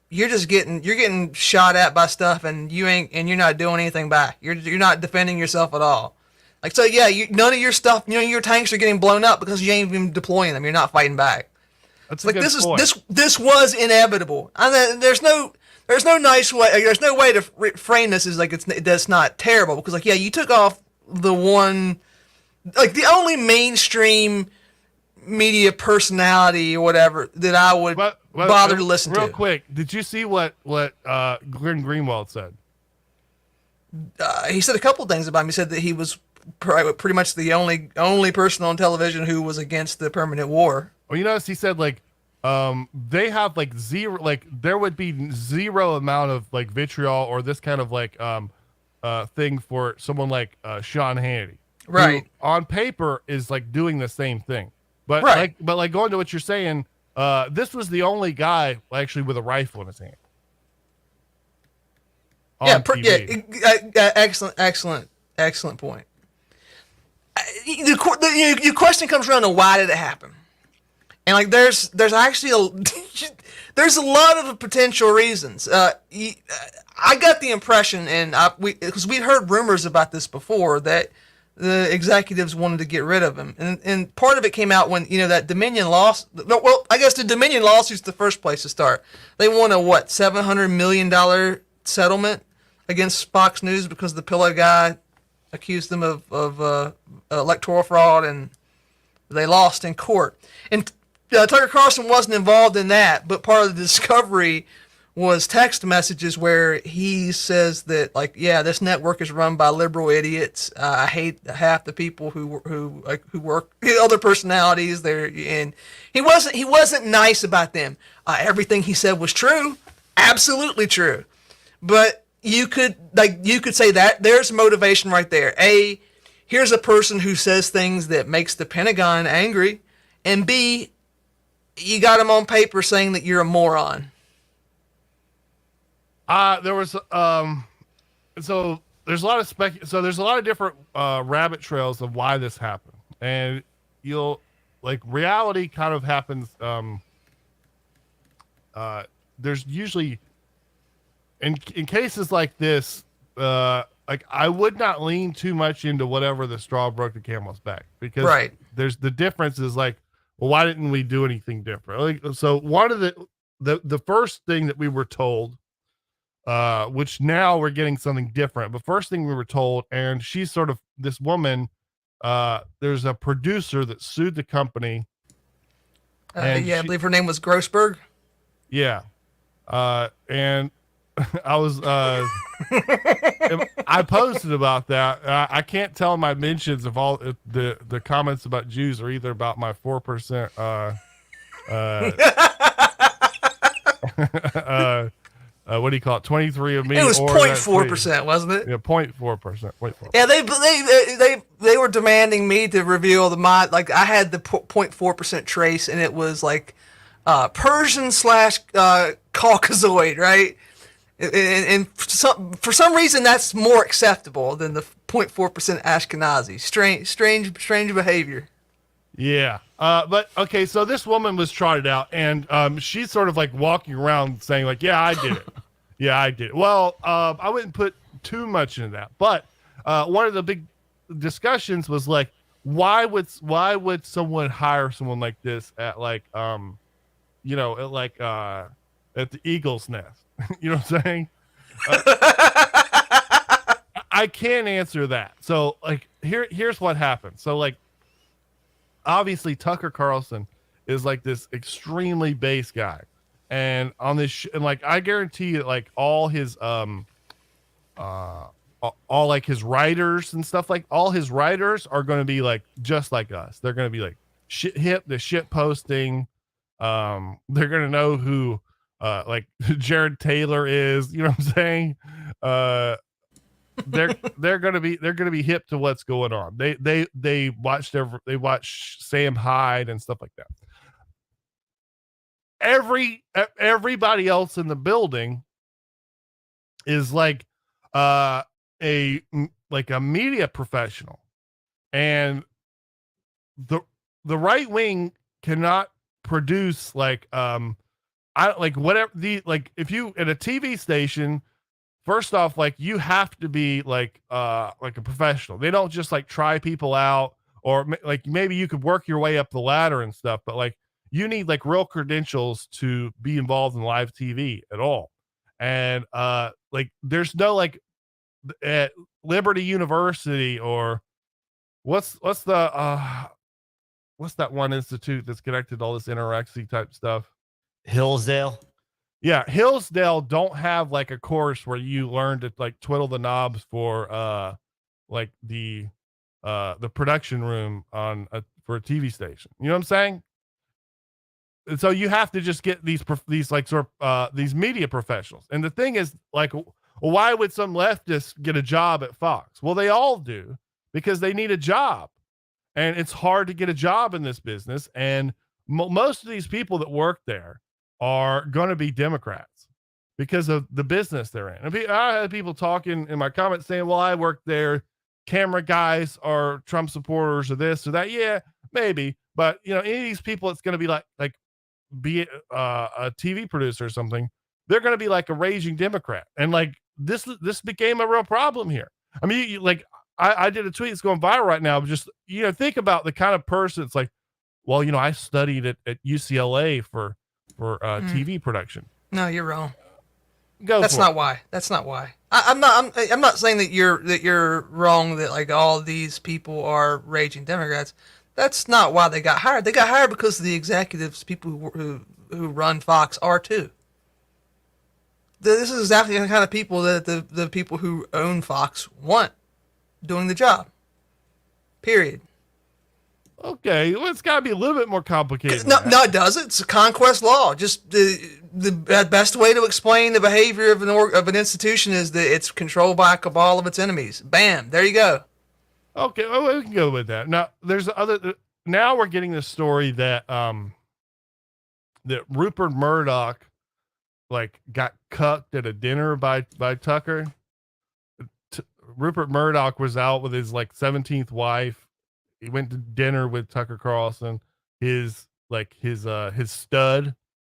you're getting shot at by stuff and you're not doing anything back. You're not defending yourself at all. Like, so yeah, none of your stuff, your tanks are getting blown up because you ain't even deploying them. You're not fighting back. That's like, this was inevitable. And there's no nice way. There's no way to frame this as like that's not terrible, because like, yeah, you took off the one, like the only mainstream media personality or whatever that I would bother to listen to. Real quick, did you see what Glenn Greenwald said? He said a couple of things about him. He said that he was pretty much the only person on television who was against the permanent war. Well, he said like they have like zero, like there would be zero amount of like vitriol or this kind of like thing for someone like Sean Hannity, right? Who on paper is like doing the same thing, but right. like going to what you're saying, this was the only guy actually with a rifle in his hand. Excellent point. Your question comes around to why did it happen, and like there's actually there's a lot of potential reasons. I got the impression, and because we'd heard rumors about this before, that the executives wanted to get rid of him, and part of it came out when that Dominion loss. No, well, I guess the Dominion lawsuit's the first place to start. They won a $700 million settlement against Fox News because the Pillow guy accused them of electoral fraud, and they lost in court. And Tucker Carlson wasn't involved in that, but part of the discovery was text messages where he says that, like, yeah, this network is run by liberal idiots. I hate half the people who work, other personalities there, and he wasn't nice about them. Everything he said was true, absolutely true, but you could say that there's motivation right there. A, here's a person who says things that makes the Pentagon angry, and B, you got him on paper saying that you're a moron. There was so there's a lot of there's a lot of different rabbit trails of why this happened, and reality kind of happens. There's usually in cases like this, like I would not lean too much into whatever the straw broke the camel's back, because there's the difference is like, well, why didn't we do anything different? Like, so one of the first thing that we were told, which now we're getting something different, but first thing we were told, and she's sort of this woman, there's a producer that sued the company. I believe her name was Grossberg. Yeah. And I was, I posted about that. I can't tell my mentions of all the comments about Jews are either about my 4%, what do you call it? 23 of me. It was 0.4%, wasn't it? Yeah, 0.4%. Yeah, they were demanding me to reveal like I had the 0.4% trace, and it was like Persian / Caucasoid, right? And for some reason that's more acceptable than the 0.4% Ashkenazi. Strange behavior. Yeah. But okay, so this woman was trotted out, and she's sort of like walking around saying like, yeah, I did it. Yeah, I did it. Well, I wouldn't put too much into that, but one of the big discussions was like, why would someone hire someone like this at like at the Eagle's Nest? You know what I'm saying? I can't answer that. So like here's what happened. So like obviously Tucker Carlson is like this extremely base guy, and on this and like I guarantee that like all his all like his writers and stuff, like all his writers are going to be like just like us. They're going to be like shit posting. They're going to know who like Jared Taylor is, you know what I'm saying? They're gonna be hip to what's going on. They watch Sam Hyde and stuff like that. Everybody else in the building is like a media professional, and the right wing cannot produce like if you at a TV station, first off, like you have to be like a professional. They don't just like try people out, or like maybe you could work your way up the ladder and stuff, but like you need like real credentials to be involved in live TV at all. And like there's no like at Liberty University or what's that one institute that's connected to all this interactive type stuff? Hillsdale. Yeah, Hillsdale don't have like a course where you learn to like twiddle the knobs for like the production room for a TV station. You know what I'm saying? And so you have to just get these like sort of these media professionals. And the thing is, like, well, why would some leftists get a job at Fox? Well, they all do, because they need a job, and it's hard to get a job in this business. And most of these people that work there are going to be Democrats because of the business they're in. And I had people talking in my comments saying, well, I work there. Camera guys are Trump supporters or this or that. Yeah, maybe. But any of these people, it's going to be like be a TV producer or something. They're going to be like a raging Democrat. And like this became a real problem here. I mean, I did a tweet that's going viral right now. Just, think about the kind of person. It's like, well, I studied at UCLA for TV production. No, you're wrong. That's not why. That's not why. I'm not saying that you're wrong, that like all these people are raging Democrats. That's not why they got hired. They got hired because the executives, people who run Fox, are too. This is exactly the kind of people that the people who own Fox want doing the job. Period. Okay, well, it's got to be a little bit more complicated. No, it doesn't. It's a conquest law. Just the best way to explain the behavior of an institution is that it's controlled by a cabal of its enemies. Bam, there you go. Okay, well, we can go with that. Now, there's other. Now we're getting the story that that Rupert Murdoch got cucked at a dinner by Tucker. Rupert Murdoch was out with his 17th wife. He went to dinner with Tucker Carlson, his stud.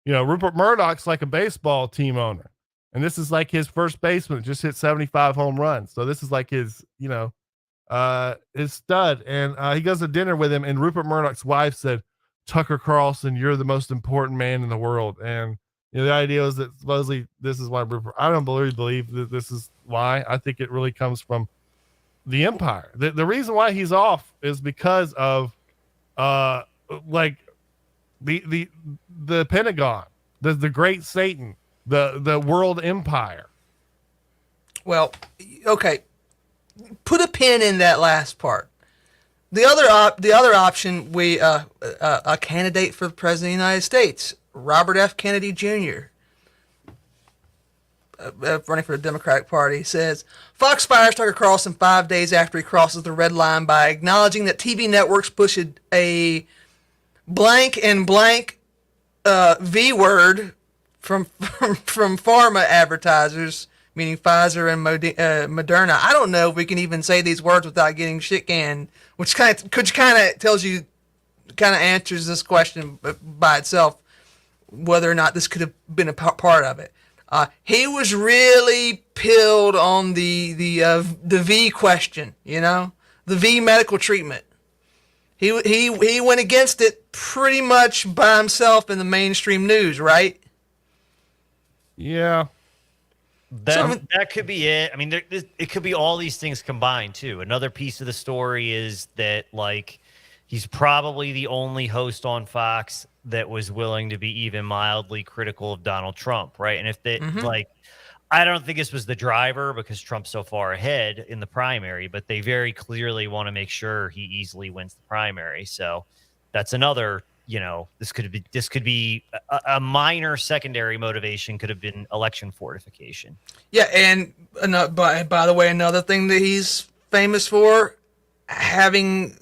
Rupert Murdoch's like a baseball team owner, and this is like his first baseman, just hit 75 home runs. So this is like his stud. And he goes to dinner with him, and Rupert Murdoch's wife said, "Tucker Carlson, you're the most important man in the world." And the idea is that supposedly this is why Rupert, I don't believe that this is why. I think it really comes from the empire. The reason why he's off is because of the Pentagon, the great Satan, the world empire. Well, okay. Put a pin in that last part. The other option, a candidate for the president of the United States, Robert F. Kennedy Jr., running for the Democratic Party, says Fox fires Tucker Carlson 5 days after he crosses the red line by acknowledging that TV networks push a blank and blank V word from pharma advertisers, meaning Pfizer and Moderna. I don't know if we can even say these words without getting shit canned, which kind of tells you, kind of answers this question by itself, whether or not this could have been a part of it. He was really pilled on the V question, the V medical treatment. He went against it pretty much by himself in the mainstream news, right? Yeah. That could be it. I mean, it could be all these things combined too. Another piece of the story is that he's probably the only host on Fox that was willing to be even mildly critical of Donald Trump, right? And if they I don't think this was the driver because Trump's so far ahead in the primary, but they very clearly want to make sure he easily wins the primary. So that's another, this could be a minor secondary motivation, could have been election fortification. Yeah, and by the way, another thing that he's famous for, having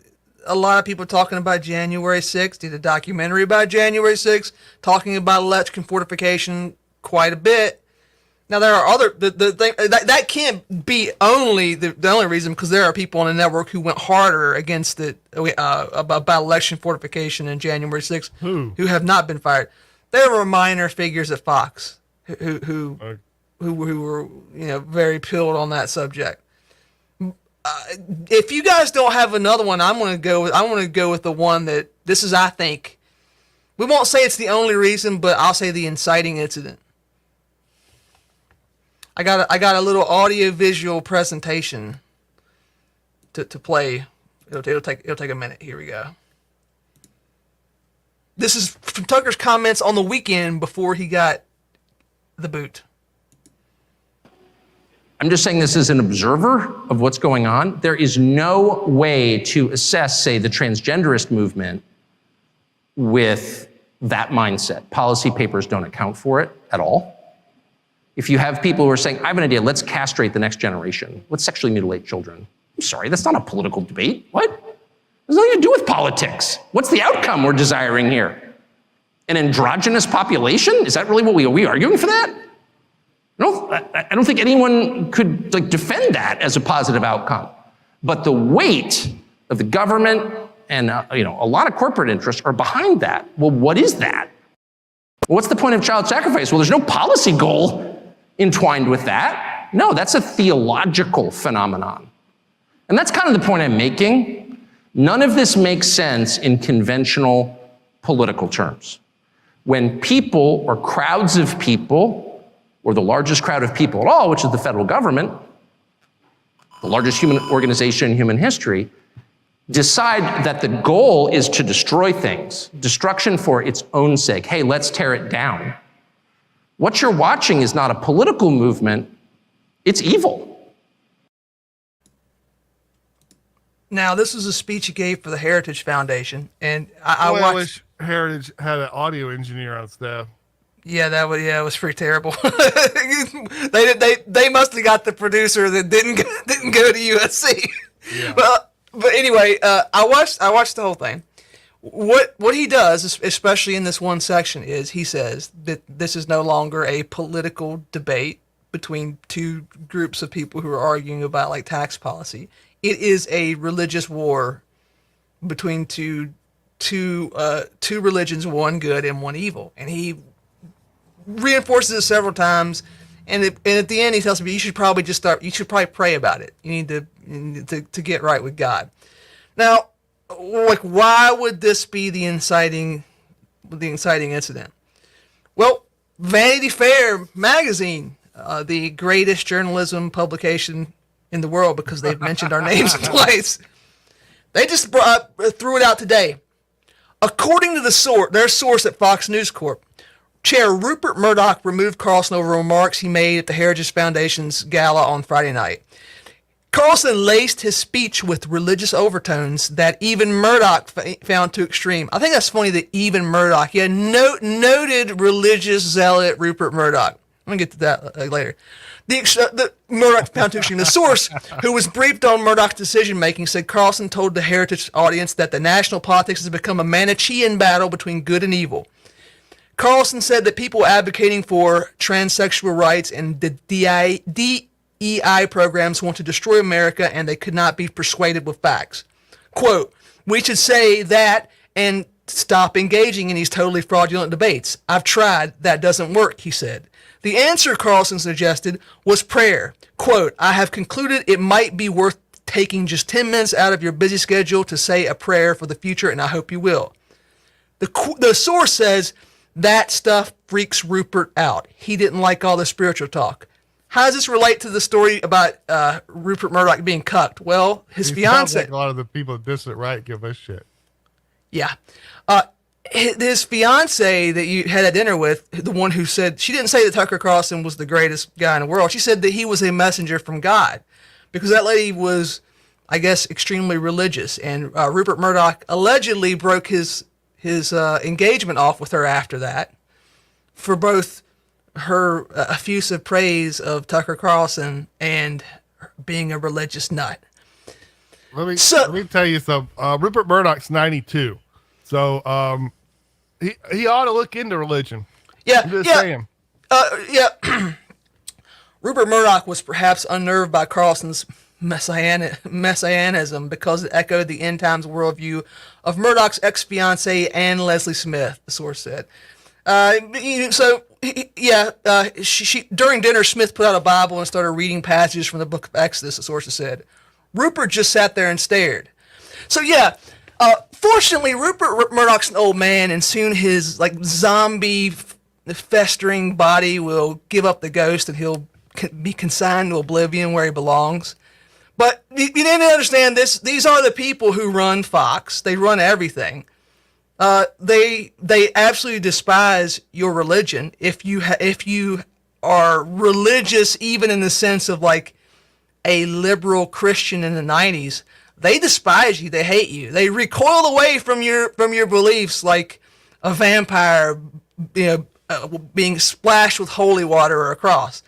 a lot of people talking about January 6th, did a documentary about January 6th, talking about election fortification quite a bit. Now there are other the thing that can't be only the only reason, because there are people on the network who went harder against it about election fortification in January 6th who have not been fired. There were minor figures at Fox who were very pilled on that subject. If you guys don't have another one, I want to go with the one that this is. I think we won't say it's the only reason, but I'll say the inciting incident. I got a little audio visual presentation to play. It'll take a minute. Here we go. This is from Tucker's comments on the weekend before he got the boot. I'm just saying this as an observer of what's going on. There is no way to assess, say, the transgenderist movement with that mindset. Policy papers don't account for it at all. If you have people who are saying, I have an idea, let's castrate the next generation. Let's sexually mutilate children. I'm sorry, that's not a political debate. What? There's nothing to do with politics. What's the outcome we're desiring here? An androgynous population? Is that really what are we arguing for that? I don't think anyone could defend that as a positive outcome. But the weight of the government and a lot of corporate interests are behind that. Well, what is that? Well, what's the point of child sacrifice? Well, there's no policy goal entwined with that. No, that's a theological phenomenon. And that's kind of the point I'm making. None of this makes sense in conventional political terms. When people or crowds of people, or the largest crowd of people at all, which is the federal government, the largest human organization in human history, decide that the goal is to destroy things, destruction for its own sake. Hey, let's tear it down. What you're watching is not a political movement, it's evil. Now, this was a speech he gave for the Heritage Foundation, and I Boy, I watched. wish Heritage had an audio engineer on staff. Yeah, it was pretty terrible. they must have got the producer that didn't go to USC. Yeah. But anyway, I watched the whole thing. What he does, especially in this one section, is he says that this is no longer a political debate between two groups of people who are arguing about like tax policy. It is a religious war between two religions, one good and one evil, and he reinforces it several times. And at the end, he tells me you should probably pray about it. You need to get right with God. Now, like, why would this be the inciting incident? Well, Vanity Fair magazine, the greatest journalism publication in the world because they've mentioned our names twice, they just threw it out today. According to their source at Fox News Corp, Chair Rupert Murdoch removed Carlson over remarks he made at the Heritage Foundation's gala on Friday night. Carlson laced his speech with religious overtones that even Murdoch found too extreme. I think that's funny that even Murdoch, yeah, noted religious zealot Rupert Murdoch. I'm going to get to that later. The Murdoch found too extreme. The source, who was briefed on Murdoch's decision-making, said Carlson told the Heritage audience that the national politics has become a Manichaean battle between good and evil. Carlson said that people advocating for transsexual rights and the DEI programs want to destroy America and they could not be persuaded with facts. Quote, we should say that and stop engaging in these totally fraudulent debates. I've tried. That doesn't work, he said. The answer, Carlson suggested, was prayer. Quote, I have concluded it might be worth taking just 10 minutes out of your busy schedule to say a prayer for the future, and I hope you will. The source says that stuff freaks Rupert out. He didn't like all the spiritual talk. How does this relate to the story about Rupert Murdoch being cucked? Well, his fiance. Like a lot of the people at Distant Right give us shit. Yeah. His fiance that you had at dinner with, the one who said, she didn't say that Tucker Carlson was the greatest guy in the world. She said that he was a messenger from God because that lady was, I guess, extremely religious. And Rupert Murdoch allegedly broke his engagement off with her after that for both her effusive praise of Tucker Carlson and being a religious nut. Let me tell you something. Rupert Murdoch's 92. So he ought to look into religion. Yeah, I'm just saying. Rupert Murdoch was perhaps unnerved by Carlson's messianism because it echoed the end times worldview of Murdoch's ex-fiancée Anne Leslie Smith, the source said. She during dinner, Smith put out a Bible and started reading passages from the book of Exodus, the sources said. Rupert just sat there and stared. So fortunately, Rupert Murdoch's an old man, and soon his zombie festering body will give up the ghost, and he'll be consigned to oblivion where he belongs. But you need to understand this: these are the people who run Fox. They run everything. They absolutely despise your religion. If you are religious, even in the sense of like a liberal Christian in the 90s. They despise you. They hate you. They recoil away from your beliefs like a vampire, being splashed with holy water or a cross.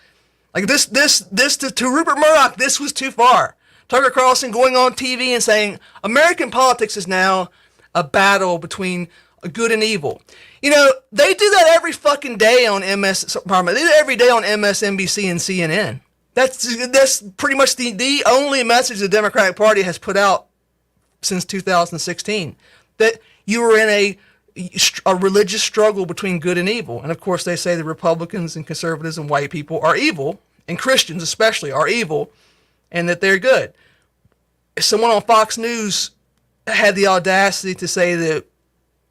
Like this to Rupert Murdoch, this was too far. Tucker Carlson going on TV and saying American politics is now a battle between good and evil. They do that every fucking day on They do it every day on MSNBC and CNN. That's pretty much the only message the Democratic Party has put out since 2016, that you are in a religious struggle between good and evil. And of course they say the Republicans and conservatives and white people are evil, and Christians especially are evil, and that they're good. someone on Fox News had the audacity to say that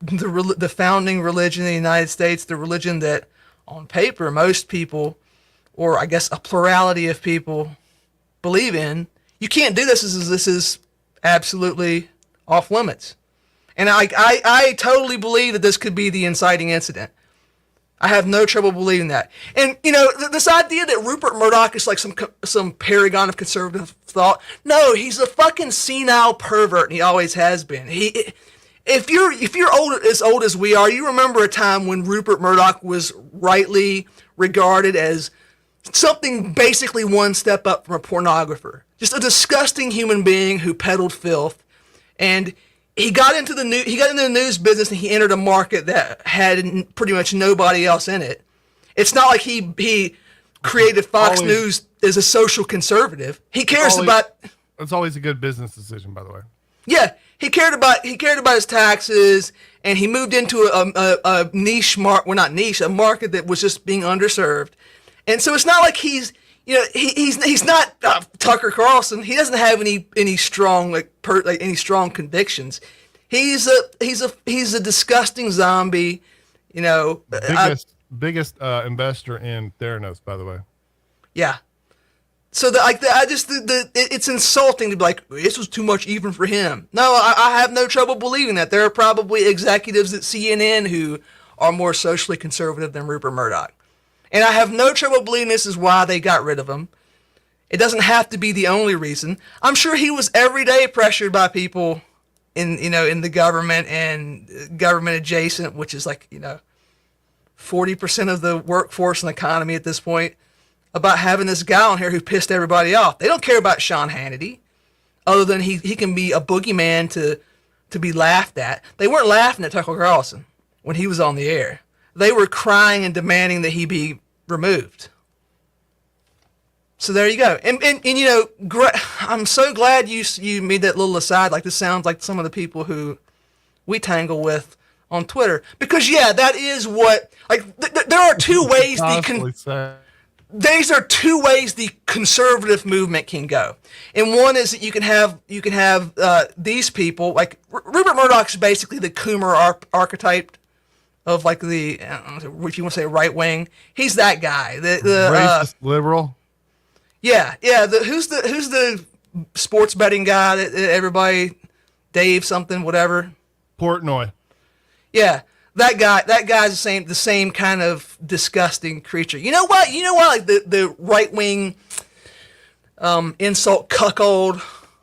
the founding religion of the United States, the religion that on paper most people, or I guess a plurality of people, believe in, you can't do this. This is absolutely off limits. And I totally believe that this could be the inciting incident. I have no trouble believing that. And, you know, this idea that Rupert Murdoch is like some paragon of conservative thought. No, he's a fucking senile pervert, and he always has been. If you're as old as we are, you remember a time when Rupert Murdoch was rightly regarded as something basically one step up from a pornographer. Just a disgusting human being who peddled filth. And he got into the news business, and he entered a market that had pretty much nobody else in it. It's not like he created Fox News as a social conservative. He cares about. It's always a good business decision, by the way. Yeah, he cared about his taxes, and he moved into a niche market. Well, not niche, a market that was just being underserved. And so it's not like he's not Tucker Carlson. He doesn't have any strong any strong convictions. He's a disgusting zombie. You know, biggest investor in Theranos, by the way. Yeah. So it's insulting to be like, this was too much even for him. No, I have no trouble believing that. There are probably executives at CNN who are more socially conservative than Rupert Murdoch. And I have no trouble believing this is why they got rid of him. It doesn't have to be the only reason. I'm sure he was every day pressured by people in the government and government adjacent, which is 40% of the workforce and economy at this point, about having this guy on here who pissed everybody off. They don't care about Sean Hannity, other than he can be a boogeyman to be laughed at. They weren't laughing at Tucker Carlson when he was on the air. They were crying and demanding that he be removed. So there you go. And you know, I'm so glad you made that little aside. Like, this sounds like some of the people who we tangle with on Twitter. Because yeah, that is what, like, there are two ways these are two ways the conservative movement can go. And one is that you can have these people, like Rupert Murdoch's basically the Coomer archetype of like the, if you want to say right wing. He's that guy. The racist liberal. Yeah. Who's the sports betting guy that everybody, Dave something, whatever. Portnoy. Yeah. That guy's the same kind of disgusting creature. You know what? Like the right wing insult cuckold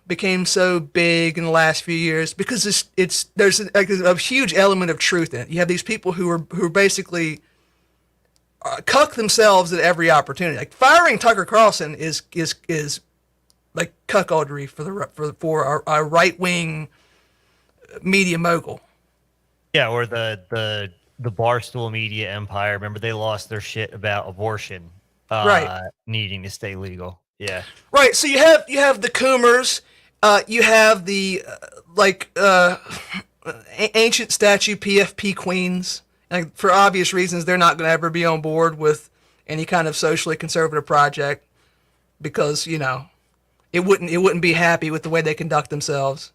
became so big in the last few years because there's a huge element of truth in it. You have these people who basically cuck themselves at every opportunity. Like firing Tucker Carlson is like cuckoldry for a right wing media mogul. Yeah, or the Barstool media empire. Remember, they lost their shit about abortion, right, needing to stay legal. Yeah, right. So you have the Coomers, you have the ancient statue PFP queens. And for obvious reasons, they're not going to ever be on board with any kind of socially conservative project because it wouldn't be happy with the way they conduct themselves.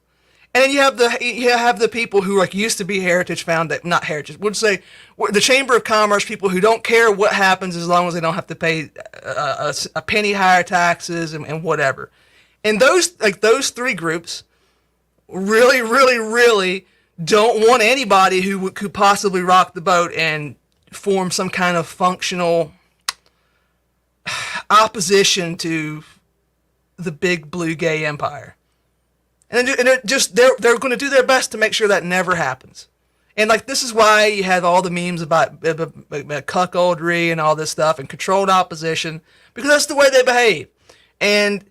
And then you have the people who used to be not heritage, would say the Chamber of Commerce people who don't care what happens as long as they don't have to pay a penny higher taxes and whatever. And those three groups really, really, really don't want anybody who could possibly rock the boat and form some kind of functional opposition to the big blue gay empire. And they're going to do their best to make sure that never happens. And this is why you have all the memes about cuckoldry and all this stuff and controlled opposition, because that's the way they behave. And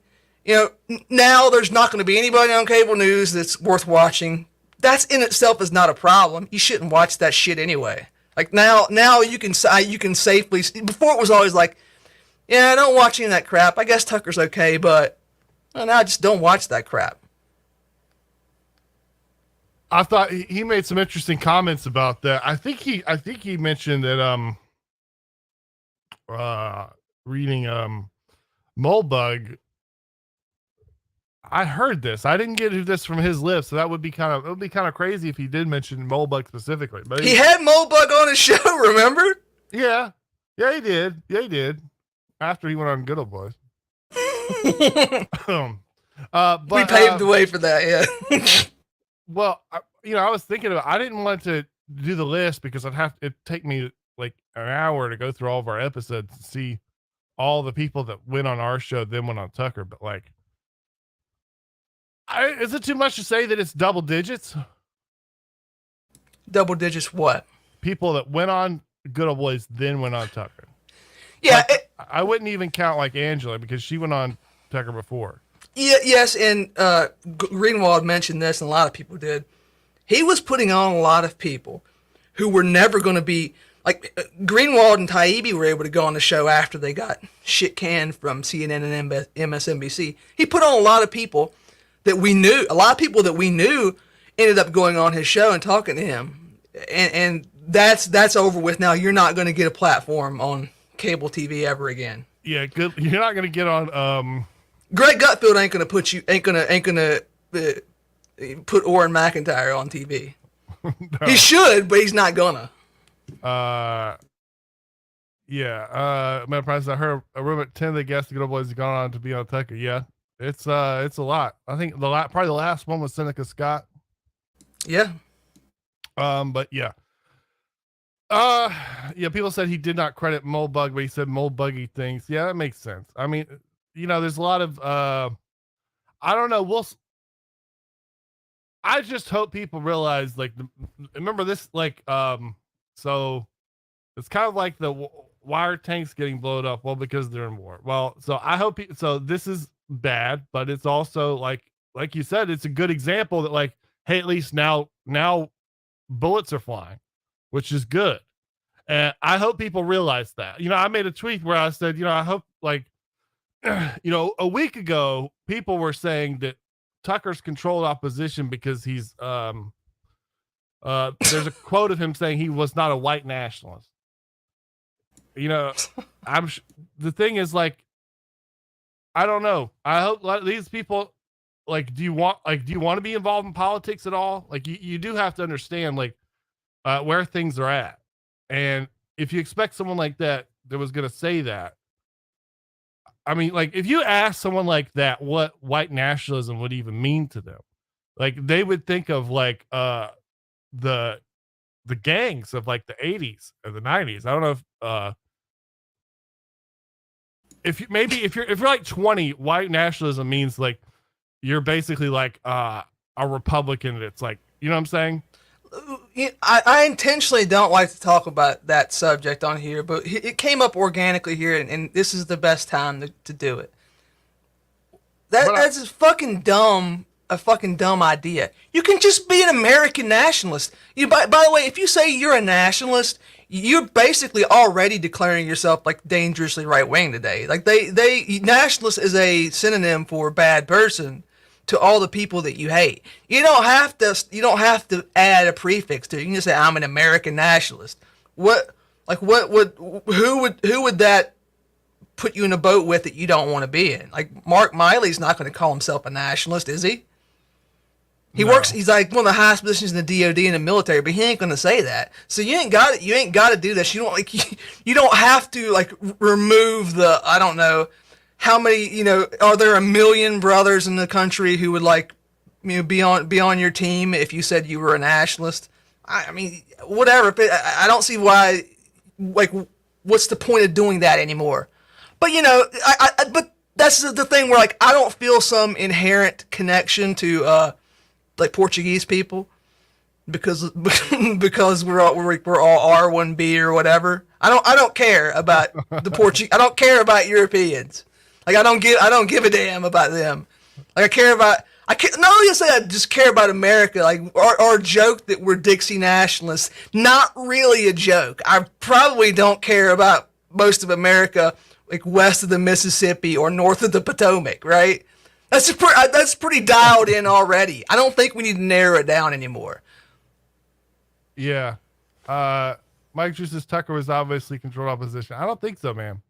now there's not going to be anybody on cable news that's worth watching. That's in itself is not a problem. You shouldn't watch that shit anyway. Like now you can safely. Before it was always like, yeah, don't watch any of that crap. I guess Tucker's okay, but now just don't watch that crap. I thought he made some interesting comments about that. I think he mentioned that reading Moldbug I heard this. I didn't get this from his lips, so that would be kind of crazy if he did mention Molebug specifically. But He had Molebug on his show, remember? yeah, he did. Yeah, he did. After he went on Good Old Boys. But we paved the way for that, yeah. well, I was thinking about. I didn't want to do the list because it'd take me like an hour to go through all of our episodes to see all the people that went on our show, then went on Tucker. But like, is it too much to say that it's double digits? Double digits what? People that went on Good Old Boys, then went on Tucker. Yeah. I wouldn't even count like Angela because she went on Tucker before. Yeah, yes, and Greenwald mentioned this, and a lot of people did. He was putting on a lot of people who were never going to be like Greenwald and Taibbi were able to go on the show after they got shit canned from CNN and MSNBC. He put on a lot of people that we knew. A lot of people that we knew ended up going on his show and talking to him, and that's over with now. You're not going to get a platform on cable TV ever again. Yeah, good. You're not going to get on. Greg Gutfield ain't gonna put Oren McIntyre on TV. No. He should, but he's not gonna. Yeah. Matt Price, I heard a rumor 10 of the guests the Good Old Boys have gone on to be on Tucker. Yeah, it's a lot. I think probably the last one was Seneca Scott. Yeah. But yeah. Yeah, people said he did not credit Molebug, but he said Molebuggy things. Yeah, that makes sense. I mean, there's a lot of I don't know. I just hope people realize, like, remember this, like, so it's kind of like why are tanks getting blown up? Well, because they're in war. Well, so I hope so this is bad, but it's also like you said, it's a good example that, like, hey, at least now bullets are flying, which is good. And I hope people realize that. I made a tweet where I said, I hope, like, a week ago, people were saying that Tucker's controlled opposition because he's there's a quote of him saying he was not a white nationalist. The thing is, like, I don't know. I hope these people, like, do you want to be involved in politics at all? Like, you do have to understand, like, where things are at. And if you expect someone like that was going to say that, I mean, like, if you ask someone like that what white nationalism would even mean to them, like, they would think of, like, the gangs of, like, the 80s or the 90s. I don't know if you're like 20, white nationalism means, like, you're basically like a Republican that's, like, you know what I'm saying? I intentionally don't like to talk about that subject on here, but it came up organically here, and this is the best time to do it. That's a fucking dumb idea. You can just be an American nationalist. By the way, if you say you're a nationalist, you're basically already declaring yourself, like, dangerously right wing today. Like, nationalist is a synonym for bad person to all the people that you hate. You don't have to add a prefix to it. You can just say, I'm an American nationalist. Who would that put you in a boat with that you don't want to be in? Like, Mark Miley's not going to call himself a nationalist, is he? He works. He's like one of the highest positions in the DOD in the military, but he ain't going to say that. So you ain't got to do this. You don't have to, like, remove the, I don't know how many, are there 1 million brothers in the country who would, like, be on your team if you said you were a nationalist? I mean, whatever. I don't see why, like, what's the point of doing that anymore? But, but that's the thing where, like, I don't feel some inherent connection to, like, Portuguese people because we're all R1B or whatever. I don't care about the Portuguese. I don't care about Europeans. Like, I don't give a damn about them. Like, not only to say I just care about America, like, our joke that we're Dixie nationalists, not really a joke. I probably don't care about most of America, like, west of the Mississippi or north of the Potomac, right? That's pretty dialed in already. I don't think we need to narrow it down anymore. Yeah. Mike Drew says Tucker was obviously controlled opposition. I don't think so, man.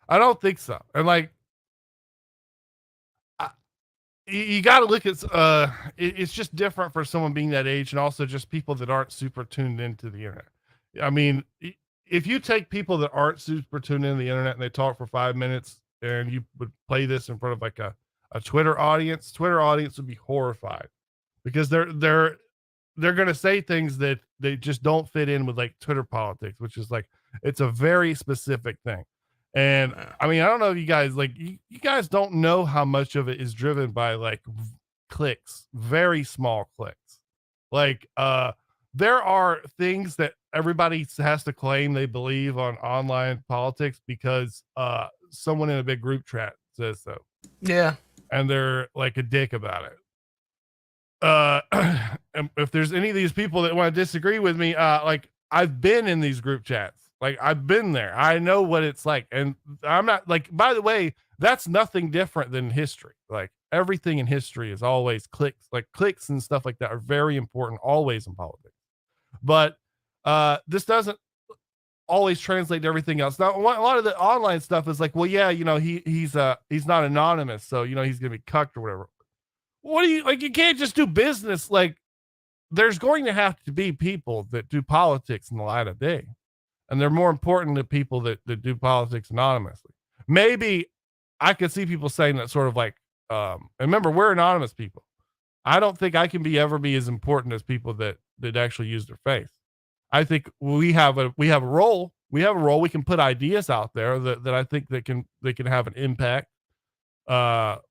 I don't think so. And, like, you got to look at it's just different for someone being that age, and also just people that aren't super tuned into the internet. I mean, if you take people that aren't super tuned into the internet and they talk for 5 minutes, and you would play this in front of like a Twitter audience would be horrified, because they're going to say things that they just don't fit in with like Twitter politics, which is like, it's a very specific thing. And I mean, I don't know if you guys like, you guys don't know how much of it is driven by like clicks, very small clicks. Like, there are things that everybody has to claim they believe on online politics because, someone in a big group chat says so. Yeah. And they're like a dick about it. And if there's any of these people that want to disagree with me, like, I've been in these group chats, like I've been there, I know what it's like. And I'm not like, by the way, that's nothing different than history. Like, everything in history is always clicks, like clicks and stuff like that are very important always in politics. But this doesn't always translate to everything else. Now, a lot of the online stuff is like, well, yeah, you know, he's not anonymous, so you know he's gonna be cucked or whatever. What do you like? You can't just do business. Like, there's going to have to be people that do politics in the light of day, and they're more important than people that do politics anonymously. Maybe I could see people saying that sort of like, and remember, we're anonymous people. I don't think I can ever be as important as people that actually use their face. I think we have a role. We have a role. We can put ideas out there that I think they can have an impact, but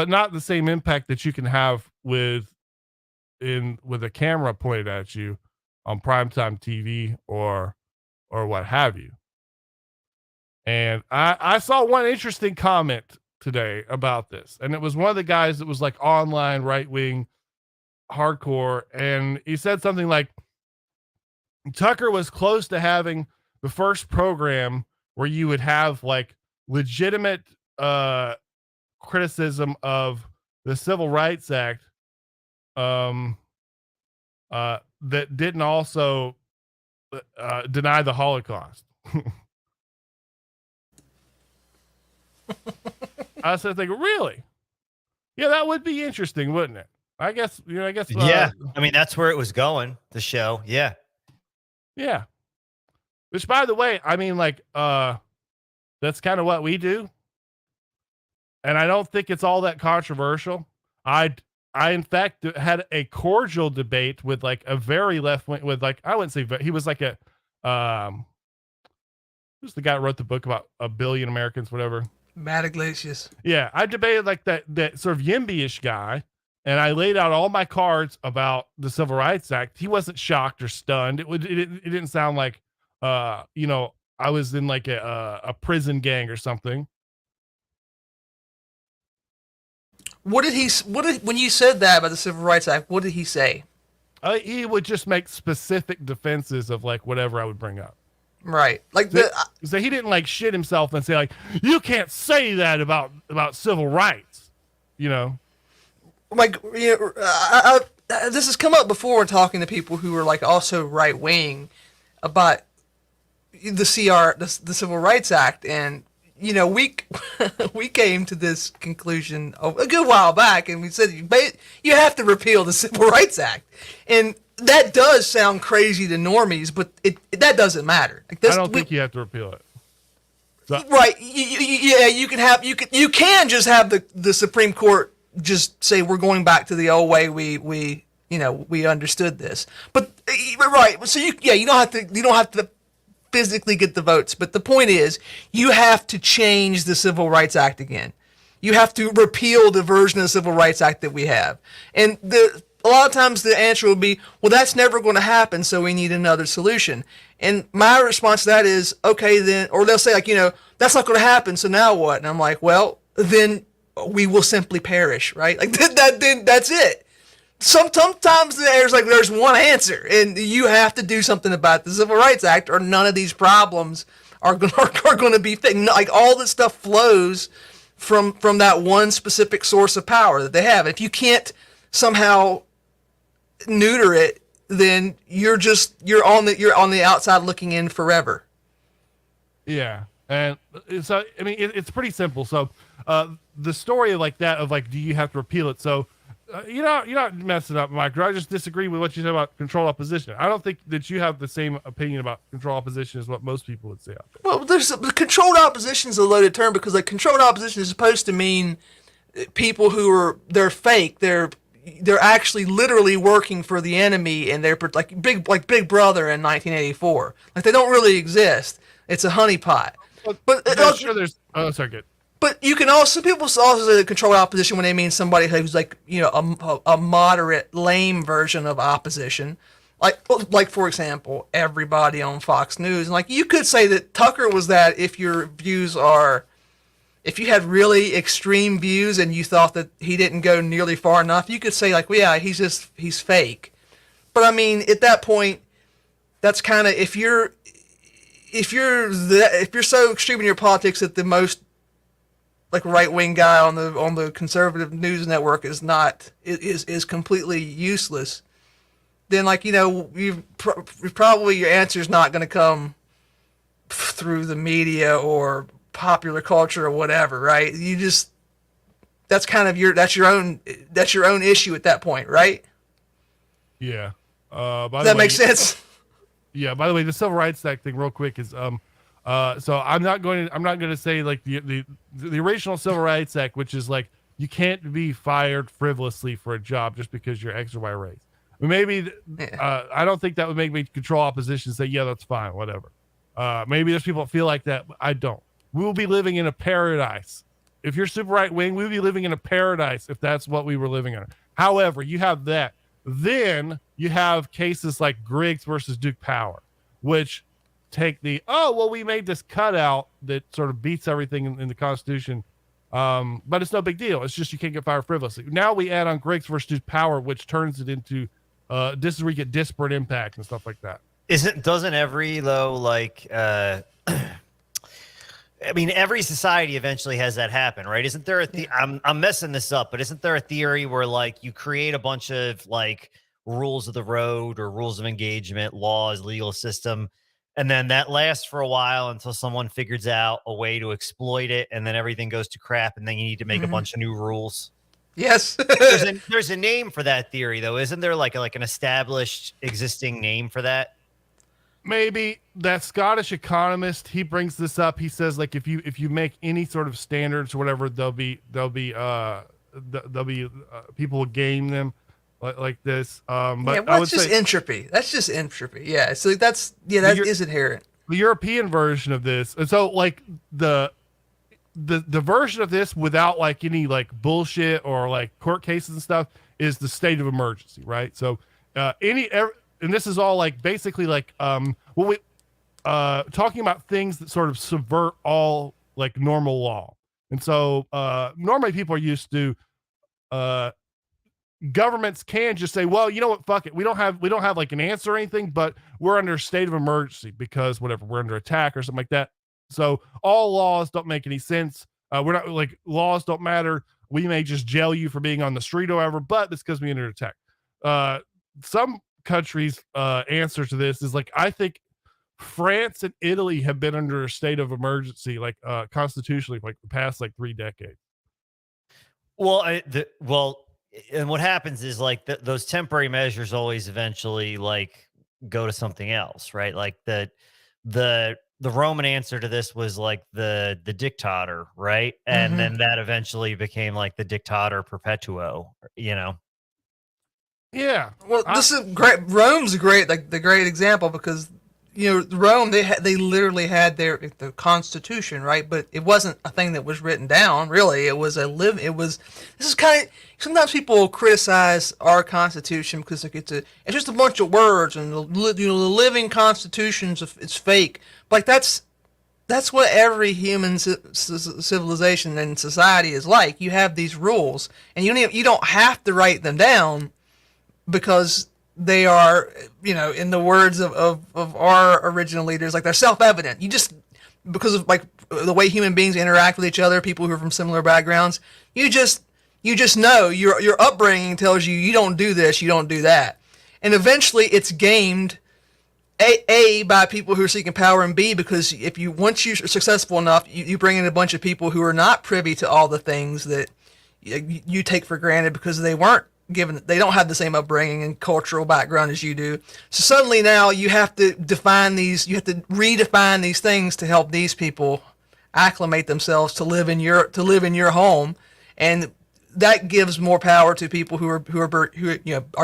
not the same impact that you can have with a camera pointed at you on primetime TV or what have you. And I saw one interesting comment today about this, and it was one of the guys that was like online right wing hardcore, and he said something like, Tucker was close to having the first program where you would have like legitimate criticism of the Civil Rights Act, that didn't also deny the Holocaust. I was thinking, really? Yeah, that would be interesting, wouldn't it? I guess, you know, yeah. I mean, that's where it was going, the show. Yeah. Yeah. Which, by the way, I mean, like, that's kind of what we do. And I don't think it's all that controversial. I in fact had a cordial debate with like a very left wing, with like, I wouldn't say, he was like who's the guy who wrote the book about 1 billion Americans, whatever. Matt Iglesias. Yeah. I debated like that sort of Yimby-ish guy. And I laid out all my cards about the Civil Rights Act. He wasn't shocked or stunned. It didn't sound like, you know, I was in like a prison gang or something. When you said that about the Civil Rights Act, what did he say? He would just make specific defenses of like whatever I would bring up. Right. Like so he didn't like shit himself and say like, you can't say that about civil rights, you know? Like, you know, this has come up before in talking to people who are like also right wing about the Civil Rights Act, and you know, we came to this conclusion a good while back, and we said you have to repeal the Civil Rights Act, and that does sound crazy to normies, but that doesn't matter. Like this, I don't think you have to repeal it. So, right? Yeah, you can just have the Supreme Court just say we're going back to the old way we understood this. But right, so you don't have to physically get the votes, but the point is you have to change the Civil Rights Act again. You have to repeal the version of the Civil Rights Act that we have. And a lot of times the answer will be, well, that's never going to happen, so we need another solution. And my response to that is, okay, then, or they'll say like, you know, that's not going to happen, so now what? And I'm like, well, then we will simply perish, right? Like then that's it. Sometimes there's one answer, and you have to do something about the Civil Rights Act, or none of these problems are going to be fixed. Like all this stuff flows from that one specific source of power that they have. If you can't somehow neuter it, then you're on the outside looking in forever. Yeah, and so I mean it's pretty simple. So the story like that of like, do you have to repeal it? So, you're not messing up, Mike. I just disagree with what you said about controlled opposition. I don't think that you have the same opinion about controlled opposition as what most people would say out there. Well, controlled opposition is a loaded term because like controlled opposition is supposed to mean people they're fake. They're actually literally working for the enemy, and they're like Big Brother in 1984. Like they don't really exist. It's a honeypot. But sure, there's. Oh, sorry, good. But you can also, people also say controlled opposition when they mean somebody who's like, a moderate, lame version of opposition. Like for example, everybody on Fox News. And like, you could say that Tucker was that if if you had really extreme views and you thought that he didn't go nearly far enough, you could say like, well, yeah, he's fake. But I mean, at that point, that's kind of, if you're so extreme in your politics that the most like right-wing guy on the conservative news network is completely useless, then like, probably your answer is not going to come through the media or popular culture or whatever, right? That's kind of that's your own issue at that point, right? Yeah. Does that make sense? Yeah. By the way, the Civil Rights Act thing, real quick, is so I'm not going to say like the original Civil Rights Act, which is like you can't be fired frivolously for a job just because you're X or Y race. Maybe I don't think that would make me control opposition and say, yeah, that's fine, whatever. Maybe there's people that feel like that, but I don't. We will be living in a paradise. If you're super right wing, we'll be living in a paradise if that's what we were living in. However, you have that. Then you have cases like Griggs versus Duke Power, which take we made this cutout that sort of beats everything in the Constitution. But it's no big deal. It's just you can't get fired frivolously. Now we add on Griggs versus Duke Power, which turns it into this is where you get disparate impact and stuff like that. Doesn't every though like I mean, every society eventually has that happen, right? Isn't there I'm messing this up, but isn't there a theory where like you create a bunch of like rules of the road or rules of engagement, laws, legal system, and then that lasts for a while until someone figures out a way to exploit it, and then everything goes to crap, and then you need to make a bunch of new rules? Yes. there's a name for that theory, though. Isn't there like an established existing name for that? Maybe that Scottish economist, he brings this up. He says like if you make any sort of standards or whatever, there'll be people will game them like this. But yeah, well, that's just entropy. That's just entropy. Yeah. So that is inherent. The European version of this, and so like the version of this without like any like bullshit or like court cases and stuff is the state of emergency, right? So and this is all like basically like talking about things that sort of subvert all like normal law. And so normally people are used to governments can just say, well, you know what, fuck it, we don't have like an answer or anything, but we're under a state of emergency because whatever, we're under attack or something like that. So all laws don't make any sense. We're not like laws don't matter. We may just jail you for being on the street or whatever, but it's because we're under attack. Some countries answer to this is like, I think France and Italy have been under a state of emergency like constitutionally like the past like 3 decades. And what happens is like those temporary measures always eventually like go to something else, right? Like the Roman answer to this was like the dictator, right? And then that eventually became like the dictator perpetuo, Yeah. Well, this is great. Rome's the great example because Rome they literally had the constitution, right? But it wasn't a thing that was written down. Really, it was this is kind of, sometimes people criticize our constitution because like it's just a bunch of words and the living constitutions it's fake. Like that's what every human civilization and society is like. You have these rules, and you don't have to write them down because they are, in the words of our original leaders, like they're self-evident. You just, because of like the way human beings interact with each other, people who are from similar backgrounds, you just know your upbringing tells you don't do this, you don't do that. And eventually it's gamed A by people who are seeking power, and B because once you're successful enough, you bring in a bunch of people who are not privy to all the things that you take for granted because they don't have the same upbringing and cultural background as you do. So suddenly now you have to redefine these things to help these people acclimate themselves to live in your home, and that gives more power to people who are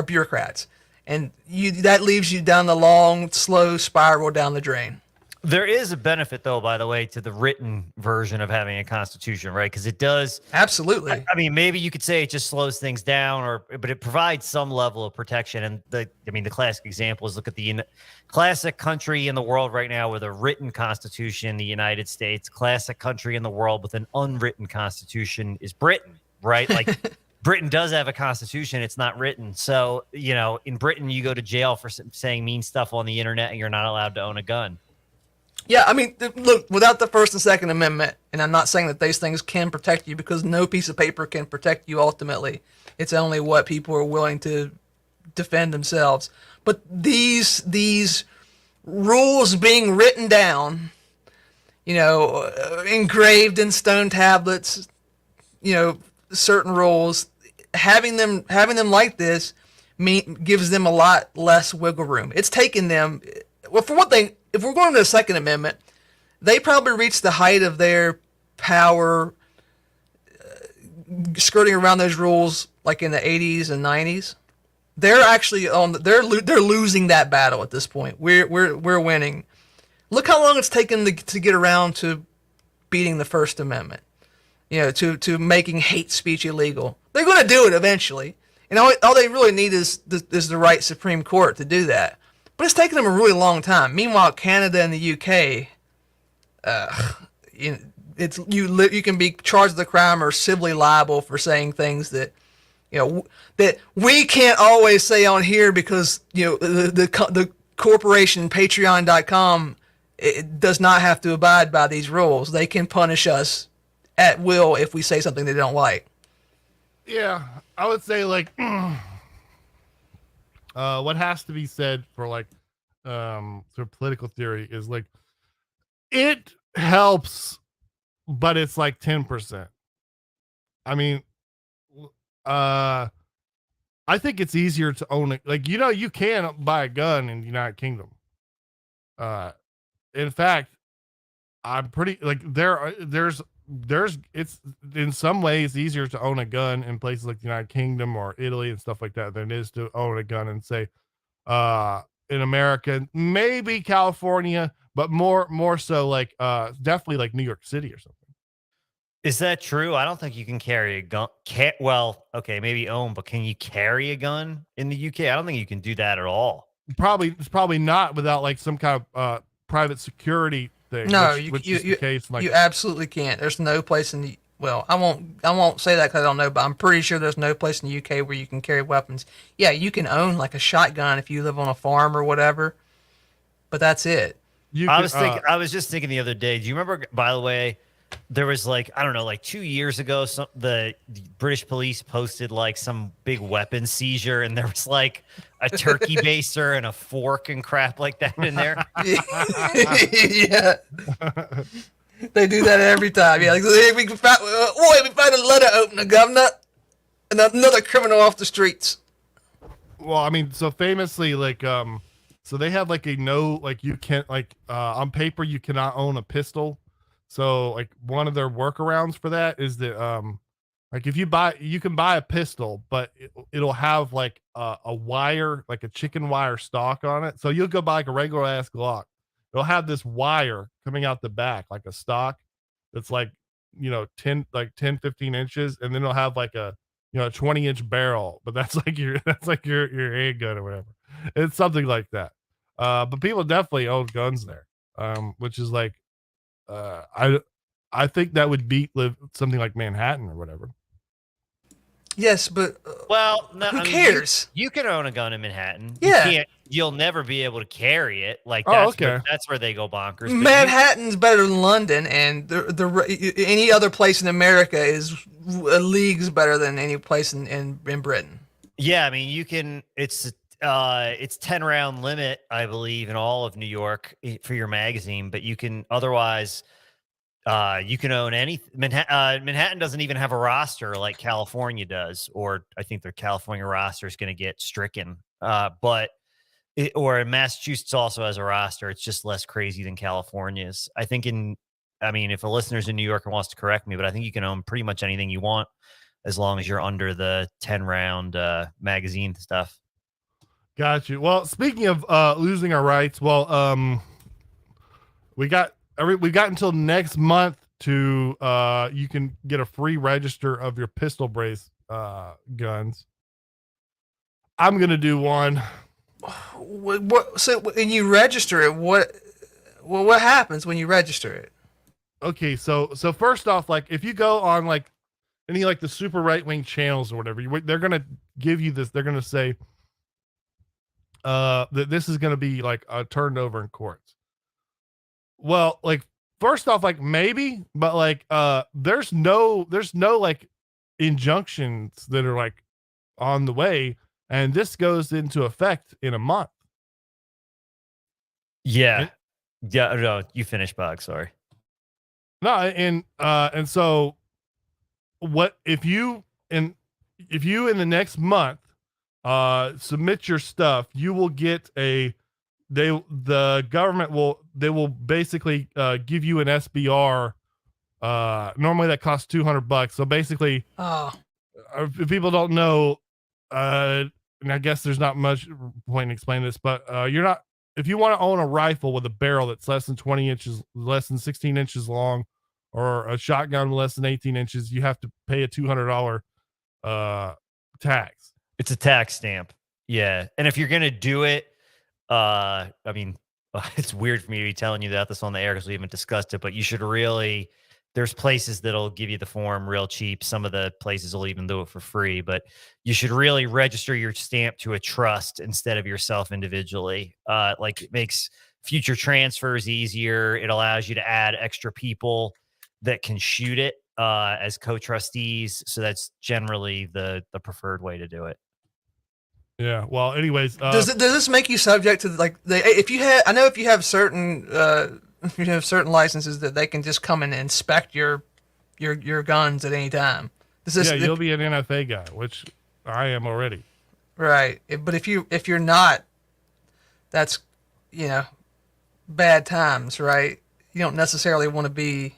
bureaucrats, and that leaves you down the long, slow spiral down the drain. There is a benefit, though, by the way, to the written version of having a constitution, right? Because it does. Absolutely. I mean, maybe you could say it just slows things down, but it provides some level of protection. And the classic example is look at the classic country in the world right now with a written constitution, the United States. Classic country in the world with an unwritten constitution is Britain, right? Like Britain does have a constitution. It's not written. So, in Britain, you go to jail for saying mean stuff on the internet and you're not allowed to own a gun. Yeah, I mean, look, without the First and Second Amendment, and I'm not saying that these things can protect you because no piece of paper can protect you ultimately. It's only what people are willing to defend themselves. But these rules being written down, engraved in stone tablets, certain rules, having them like this gives them a lot less wiggle room. It's taken them, well, for one thing, if we're going to the Second Amendment, they probably reached the height of their power skirting around those rules like in the 80s and 90s. They're actually they're losing that battle at this point. We're winning. Look how long it's taken to get around to beating the First Amendment. To making hate speech illegal. They're going to do it eventually. And all they really need is the right Supreme Court to do that. But it's taken them a really long time. Meanwhile, Canada and the UK, you can be charged with a crime or civilly liable for saying things that that we can't always say on here because the corporation Patreon.com it does not have to abide by these rules. They can punish us at will if we say something they don't like. Yeah, I would say like. What has to be said for like sort of political theory is like it helps, but it's like 10%. I mean, I think it's easier to own it. Like, you can buy a gun in the United Kingdom. In fact, I'm pretty like there's it's in some ways easier to own a gun in places like the United Kingdom or Italy and stuff like that than it is to own a gun and say in America, maybe California, but more so like definitely like New York City or something. Is that true? I don't think you can carry a gun. Well, okay, maybe own, but can you carry a gun in the UK? I don't think you can do that at all. It's probably not without like some kind of private security thing. No, which is the case. Like, you absolutely can't. There's no place in the I won't say that because I don't know, but I'm pretty sure there's no place in the UK where you can carry weapons. Yeah, you can own like a shotgun if you live on a farm or whatever, but that's it. I was just thinking the other day. Do you remember? By the way, there was like, I don't know, like 2 years ago, the British police posted like some big weapon seizure, and there was like a turkey baster and a fork and crap like that in there. Yeah. They do that every time. Yeah, like, we found a letter opener, governor, and another criminal off the streets. Well, I mean, so famously, like, so they have like you can't on paper you cannot own a pistol. So like one of their workarounds for that is that like if you can buy a pistol, but it'll have like a wire, like a chicken wire stock on it. So you'll go buy like a regular ass Glock. It'll have this wire coming out the back, like a stock that's like, 10, 15 inches. And then it'll have like a, 20-inch barrel, but that's like your handgun or whatever. It's something like that. But people definitely own guns there. Which is like, I think that would beat something like Manhattan or whatever. Yes, but who cares? You can own a gun in Manhattan. Yeah, you'll never be able to carry it. Like that's where they go bonkers. Manhattan's better than London, and any other place in America is leagues better than any place in Britain. Yeah, I mean, you can. It's it's 10 round limit, I believe, in all of New York for your magazine, but you can otherwise you can own any Manhattan doesn't even have a roster like California does, or I think their California roster is going to get stricken. But or Massachusetts also has a roster. It's just less crazy than California's. I mean, if a listener's in New York and wants to correct me, but I think you can own pretty much anything you want as long as you're under the 10 round magazine stuff. Got you. Well, speaking of losing our rights, well, we got until next month to you can get a free register of your pistol brace guns. I'm gonna do one. What? So when you register it, what happens when you register it? Okay, so first off, like if you go on like any like the super right wing channels or whatever, they're gonna give you this. They're gonna say that this is gonna be like turned over in courts. Well, like first off, like maybe, but like there's no like injunctions that are like on the way, and this goes into effect in a month. Yeah. Yeah. No, you finish, Bog. Sorry. No, and so what if you in the next month submit your stuff, you will get the government will basically give you an SBR. Normally that costs $200. So basically, if people don't know, and I guess there's not much point in explaining this, but you're not, if you want to own a rifle with a barrel that's less than 20 inches, less than 16 inches long, or a shotgun less than 18 inches, you have to pay a $200 tax. It's a tax stamp. Yeah. And if you're going to do it, I mean, it's weird for me to be telling you this on the air because we haven't discussed it, but you should really, there's places that'll give you the form real cheap. Some of the places will even do it for free, but you should really register your stamp to a trust instead of yourself individually. Like it makes future transfers easier. It allows you to add extra people that can shoot it as co-trustees. So that's generally the preferred way to do it. Yeah. Well, anyways, does this make you subject to like if you have certain licenses that they can just come and inspect your guns at any time. You'll be an NFA guy, which I am already. Right. But if you're not, that's bad times, right? You don't necessarily want to be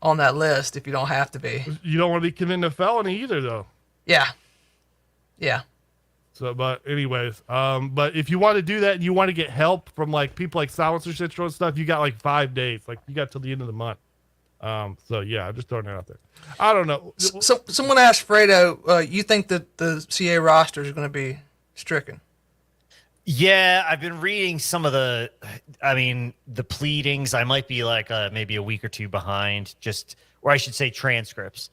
on that list if you don't have to be. You don't want to be committing a felony either, though. Yeah. Yeah. So, but anyways, but if you want to do that and you want to get help from like people like Silencer Central and stuff, you got like 5 days. Like you got till the end of the month. So yeah, I'm just throwing it out there. I don't know. So someone asked Fredo, you think that the CA roster is going to be stricken? Yeah, I've been reading some of the pleadings. I might be like maybe a week or two behind, or I should say transcripts.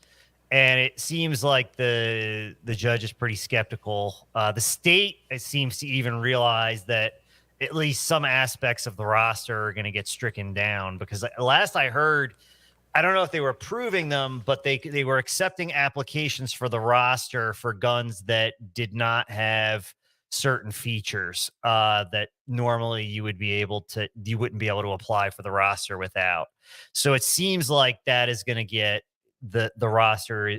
And it seems like the judge is pretty skeptical. The state, it seems to even realize that at least some aspects of the roster are going to get stricken down, because last I heard, I don't know if they were approving them, but they were accepting applications for the roster for guns that did not have certain features that normally you wouldn't be able to apply for the roster without. So it seems like that is going to get the roster,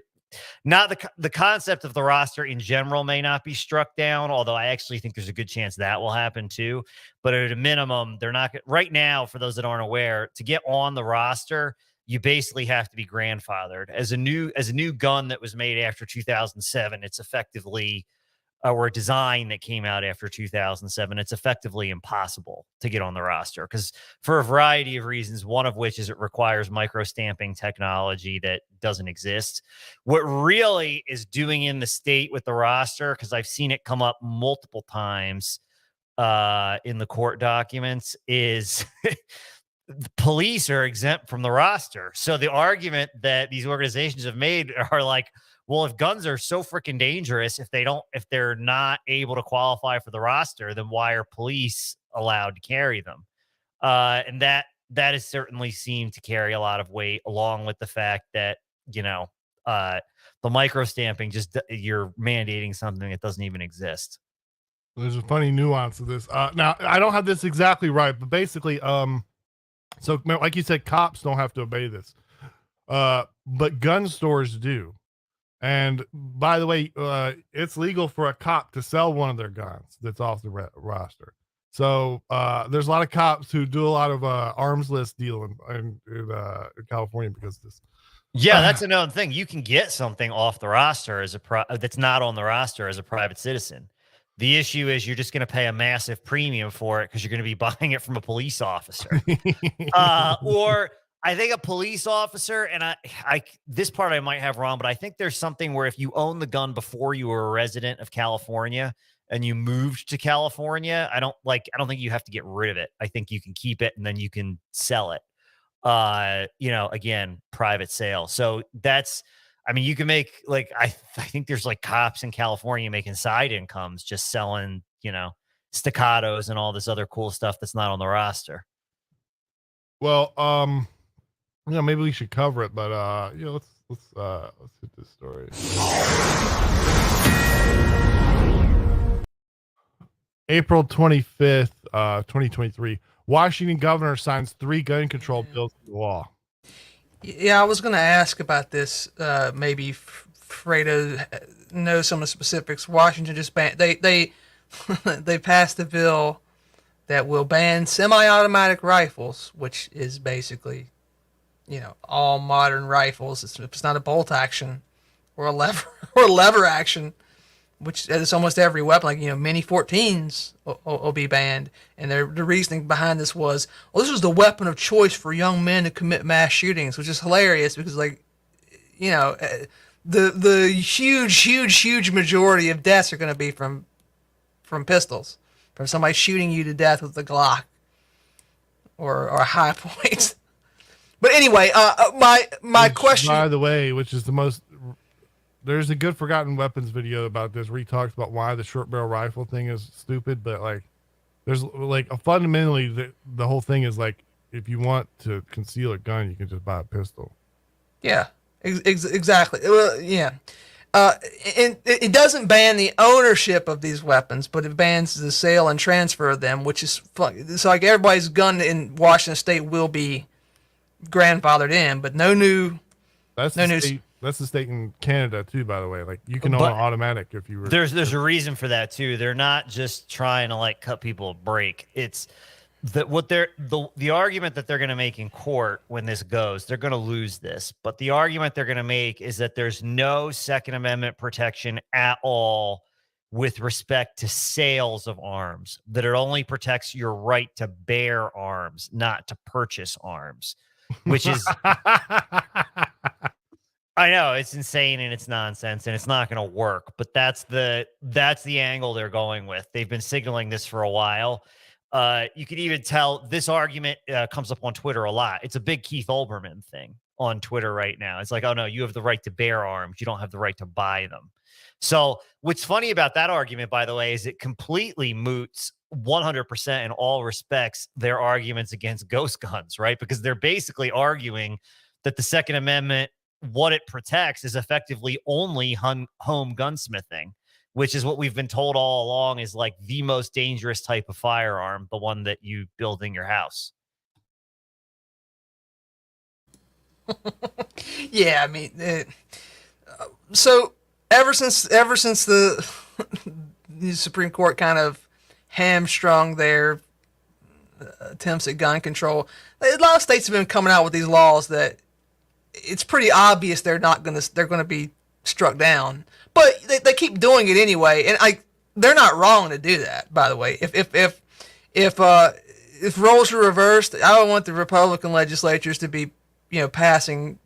not the concept of the roster in general may not be struck down, although I actually think there's a good chance that will happen too. But at a minimum, they're not right now. For those that aren't aware, to get on the roster, you basically have to be grandfathered as a new gun that was made after 2007. It's effectively or a design that came out after 2007, it's effectively impossible to get on the roster because for a variety of reasons, one of which is it requires micro-stamping technology that doesn't exist. What really is doing in the state with the roster, because I've seen it come up multiple times in the court documents, is the police are exempt from the roster. So the argument that these organizations have made are like, well, if guns are so freaking dangerous, if they're not able to qualify for the roster, then why are police allowed to carry them? And that has certainly seemed to carry a lot of weight, along with the fact that, the micro stamping, just you're mandating something that doesn't even exist. There's a funny nuance of this. Now I don't have this exactly right, but basically, so like you said, cops don't have to obey this, but gun stores do. And by the way, it's legal for a cop to sell one of their guns that's off the roster. So there's a lot of cops who do a lot of arms list dealing in California because of this. Yeah, that's another thing. You can get something off the roster as that's not on the roster as a private citizen. The issue is you're just going to pay a massive premium for it because you're going to be buying it from a police officer. Or I think a police officer, and I this part I might have wrong, but I think there's something where if you own the gun before you were a resident of California and you moved to California, I don't think you have to get rid of it. I think you can keep it and then you can sell it. Again, private sale. So you can make I think there's like cops in California making side incomes just selling, staccatos and all this other cool stuff that's not on the roster. Well, maybe we should cover it, but let's hit this story. April 25th, 2023. Washington governor signs 3 gun control bills into law. Yeah, I was going to ask about this. Maybe Fredo knows some of the specifics. Washington just banned. They passed a bill that will ban semi-automatic rifles, which is basically, all modern rifles. It's not a bolt action or a lever action, which is almost every weapon. Like mini 14s will be banned, and the reasoning behind this was, well, this was the weapon of choice for young men to commit mass shootings, which is hilarious because the huge majority of deaths are going to be from pistols, from somebody shooting you to death with a Glock or a high point. But anyway, my question. By the way, which is the most. There's a good forgotten weapons video about this where he talks about why the short barrel rifle thing is stupid, but there's fundamentally the whole thing is if you want to conceal a gun, you can just buy a pistol. Yeah, exactly. Well, yeah. And it doesn't ban the ownership of these weapons, but it bans the sale and transfer of them, which is fun. So everybody's gun in Washington State will be grandfathered in, but no new. That's the state in Canada too, by the way. You can own an automatic if you were. There's a reason for that too. They're not just trying to cut people a break. It's the argument that they're going to make in court when this goes. They're going to lose this, but the argument they're going to make is that there's no Second Amendment protection at all with respect to sales of arms. That it only protects your right to bear arms, not to purchase arms, which is. I know it's insane and it's nonsense and it's not going to work, but that's the angle they're going with. They've been signaling this for a while. You can even tell this argument comes up on Twitter a lot. It's a big Keith Olbermann thing on Twitter right now. It's like, oh no, you have the right to bear arms. You don't have the right to buy them. So what's funny about that argument, by the way, is it completely moots 100% in all respects their arguments against ghost guns, right? Because they're basically arguing that the Second Amendment, what it protects is effectively only home gunsmithing, which is what we've been told all along is the most dangerous type of firearm, the one that you build in your house. Yeah, so ever since the Supreme Court kind of hamstrung their attempts at gun control, a lot of states have been coming out with these laws that it's pretty obvious they're going to be struck down, but they keep doing it anyway. And they're not wrong to do that, by the way. If roles were reversed, I would want the Republican legislatures to be, passing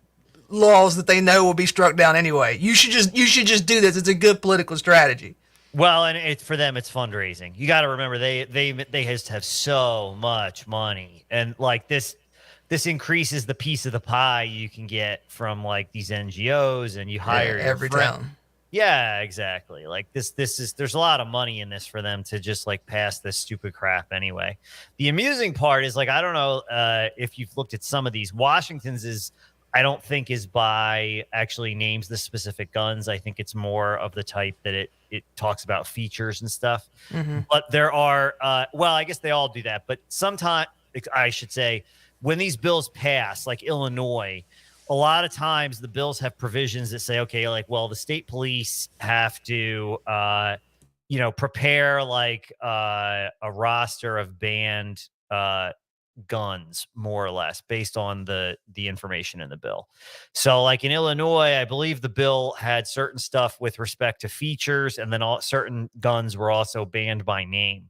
laws that they know will be struck down anyway. You should just do this. It's a good political strategy. Well, and for them, it's fundraising. You got to remember they just have so much money, and this increases the piece of the pie you can get from these NGOs, and you hire every town. Yeah, exactly. There's a lot of money in this for them to just pass this stupid crap anyway. The amusing part is I don't know if you've looked at some of these. Washington's I don't think is by actually names the specific guns. I think it's more of the type that it it talks about features and stuff. Mm-hmm. But there are, well, I guess they all do that. But sometimes, I should say, when these bills pass, like Illinois, a lot of times the bills have provisions that say, okay, like, well, the state police have to, prepare like a roster of banned guns, more or less, based on the information in the bill. So, like in Illinois, I believe the bill had certain stuff with respect to features, and then certain guns were also banned by name.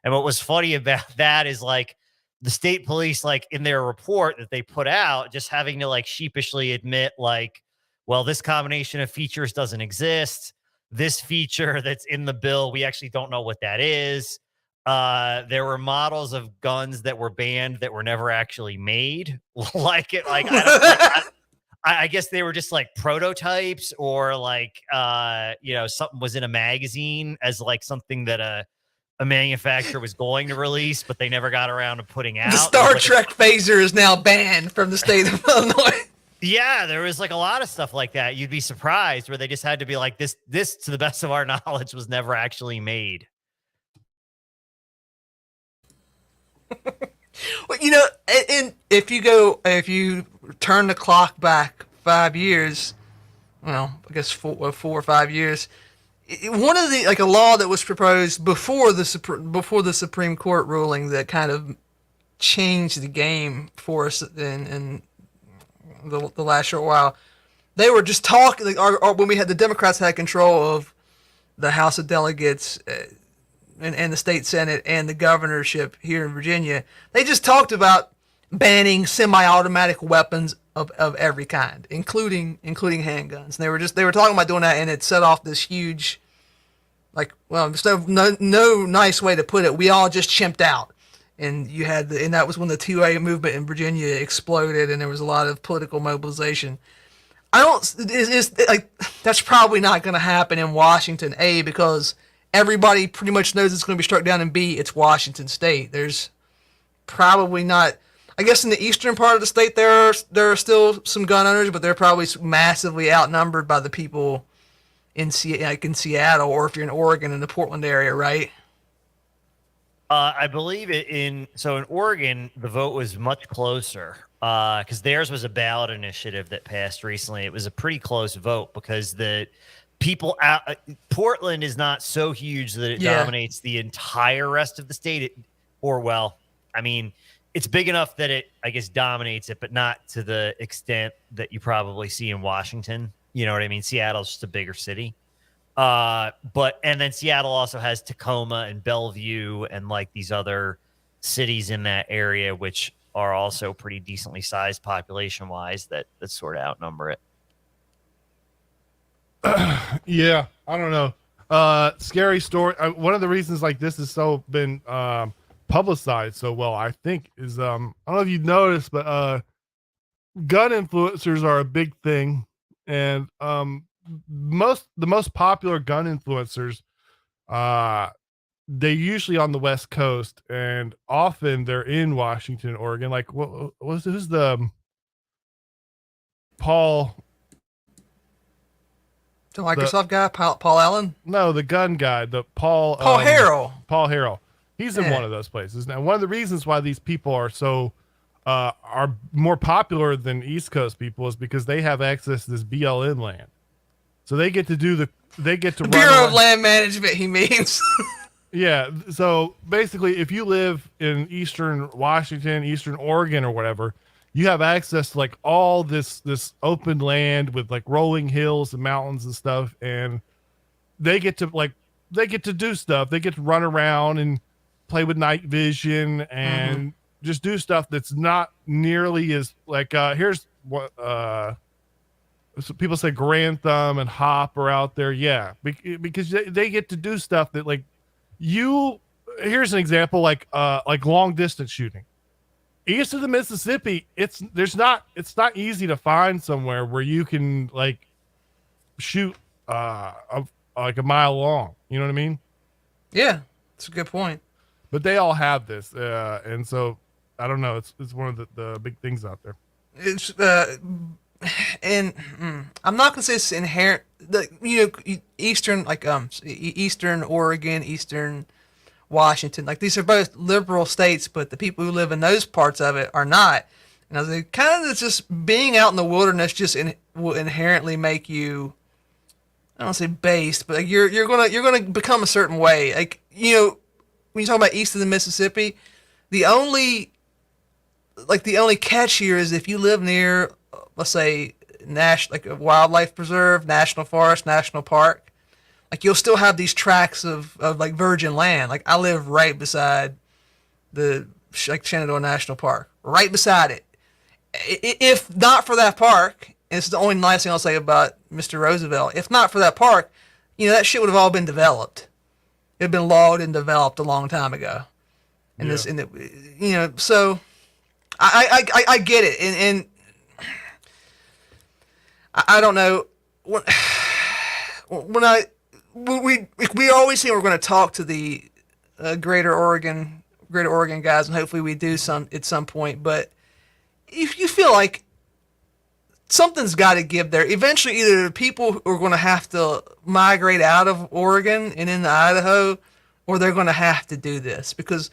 And what was funny about that is like the state police, like in their report that they put out, just having to like sheepishly admit, like, well, this combination of features doesn't exist. This feature that's in the bill, we actually don't know what that is. There were models of guns that were banned that were never actually made. Like it, like I don't like. I guess they were just like prototypes, or like something was in a magazine as like something that a manufacturer was going to release, but they never got around to putting out. The Star Trek phaser is now banned from the state of Illinois. Yeah, there was like a lot of stuff like that. You'd be surprised, where they just had to be like, this to the best of our knowledge was never actually made. Well, and if you turn the clock back 5 years, well, I guess 4 or 5 years, one of the, like, a law that was proposed before the Supreme Court ruling that kind of changed the game for us in the last short while. They were just talking, like, or when we had the Democrats had control of the House of Delegates and the state Senate and the governorship here in Virginia, they just talked about banning semi-automatic weapons of every kind, including handguns. And they were talking about doing that, and it set off this huge, like, well, there's no nice way to put it. We all just chimped out. And you had and that was when the 2A movement in Virginia exploded, and there was a lot of political mobilization. That's probably not going to happen in Washington, A, because everybody pretty much knows it's going to be struck down, and B, it's Washington State. There's probably not, I guess in the eastern part of the state there are still some gun owners, but they're probably massively outnumbered by the people in Seattle, or if you're in Oregon, in the Portland area, right? I believe in Oregon, the vote was much closer because theirs was a ballot initiative that passed recently. It was a pretty close vote because the people out Portland is not so huge that it dominates the entire rest of the state. It's big enough that it, I guess, dominates it, but not to the extent that you probably see in Washington. You know what I mean? Seattle's just a bigger city. And then Seattle also has Tacoma and Bellevue and like these other cities in that area, which are also pretty decently sized population wise that sort of outnumber it. Yeah, I don't know. Scary story. One of the reasons like this has so been publicized so well, I think, is I don't know if you've noticed, but gun influencers are a big thing, and the most popular gun influencers, they're usually on the West Coast, and often they're in Washington, Oregon. Like, who's the Paul? The Microsoft guy, Paul Allen? No, the gun guy, the Paul Harrell. Paul Harrell. He's in one of those places. Now, one of the reasons why these people are so are more popular than East Coast people is because they have access to this BLM land. So they get to the Bureau of Land Management, he means. Yeah. So basically, if you live in Eastern Washington, Eastern Oregon, or whatever, you have access to like all this open land with like rolling hills and mountains and stuff, and they get to do stuff. They get to run around and play with night vision and just do stuff that's not nearly as like here's what so people say Grand Thumb and Hop are out there. Yeah, because they get to do stuff that like here's an example, like long distance shooting. East of the Mississippi, it's not easy to find somewhere where you can like shoot like a mile long. You know what I mean? Yeah, that's a good point. But they all have this, and so I don't know. It's one of the big things out there. It's and I'm not gonna say it's inherent. Eastern Eastern Oregon, Eastern Washington, like these are both liberal states, but the people who live in those parts of it are not. And I was like, kind of just being out in the wilderness will inherently make you, I don't want to say based, but like you're gonna become a certain way. Like when you talk about east of the Mississippi, the only the only catch here is if you live near, let's say, like a wildlife preserve, national forest, national park, like you'll still have these tracts of like virgin land. Like I live right beside the Shenandoah National Park, right beside it. If not for that park, and it's the only nice thing I'll say about Mr. Roosevelt, if not for that park, that shit would have all been developed. It had been logged and developed a long time ago. And so I get it, and I don't know we always say we're going to talk to the Greater Oregon guys, and hopefully we do at some point. But if you feel like something's got to give there, eventually either people are going to have to migrate out of Oregon and into Idaho, or they're going to have to do this because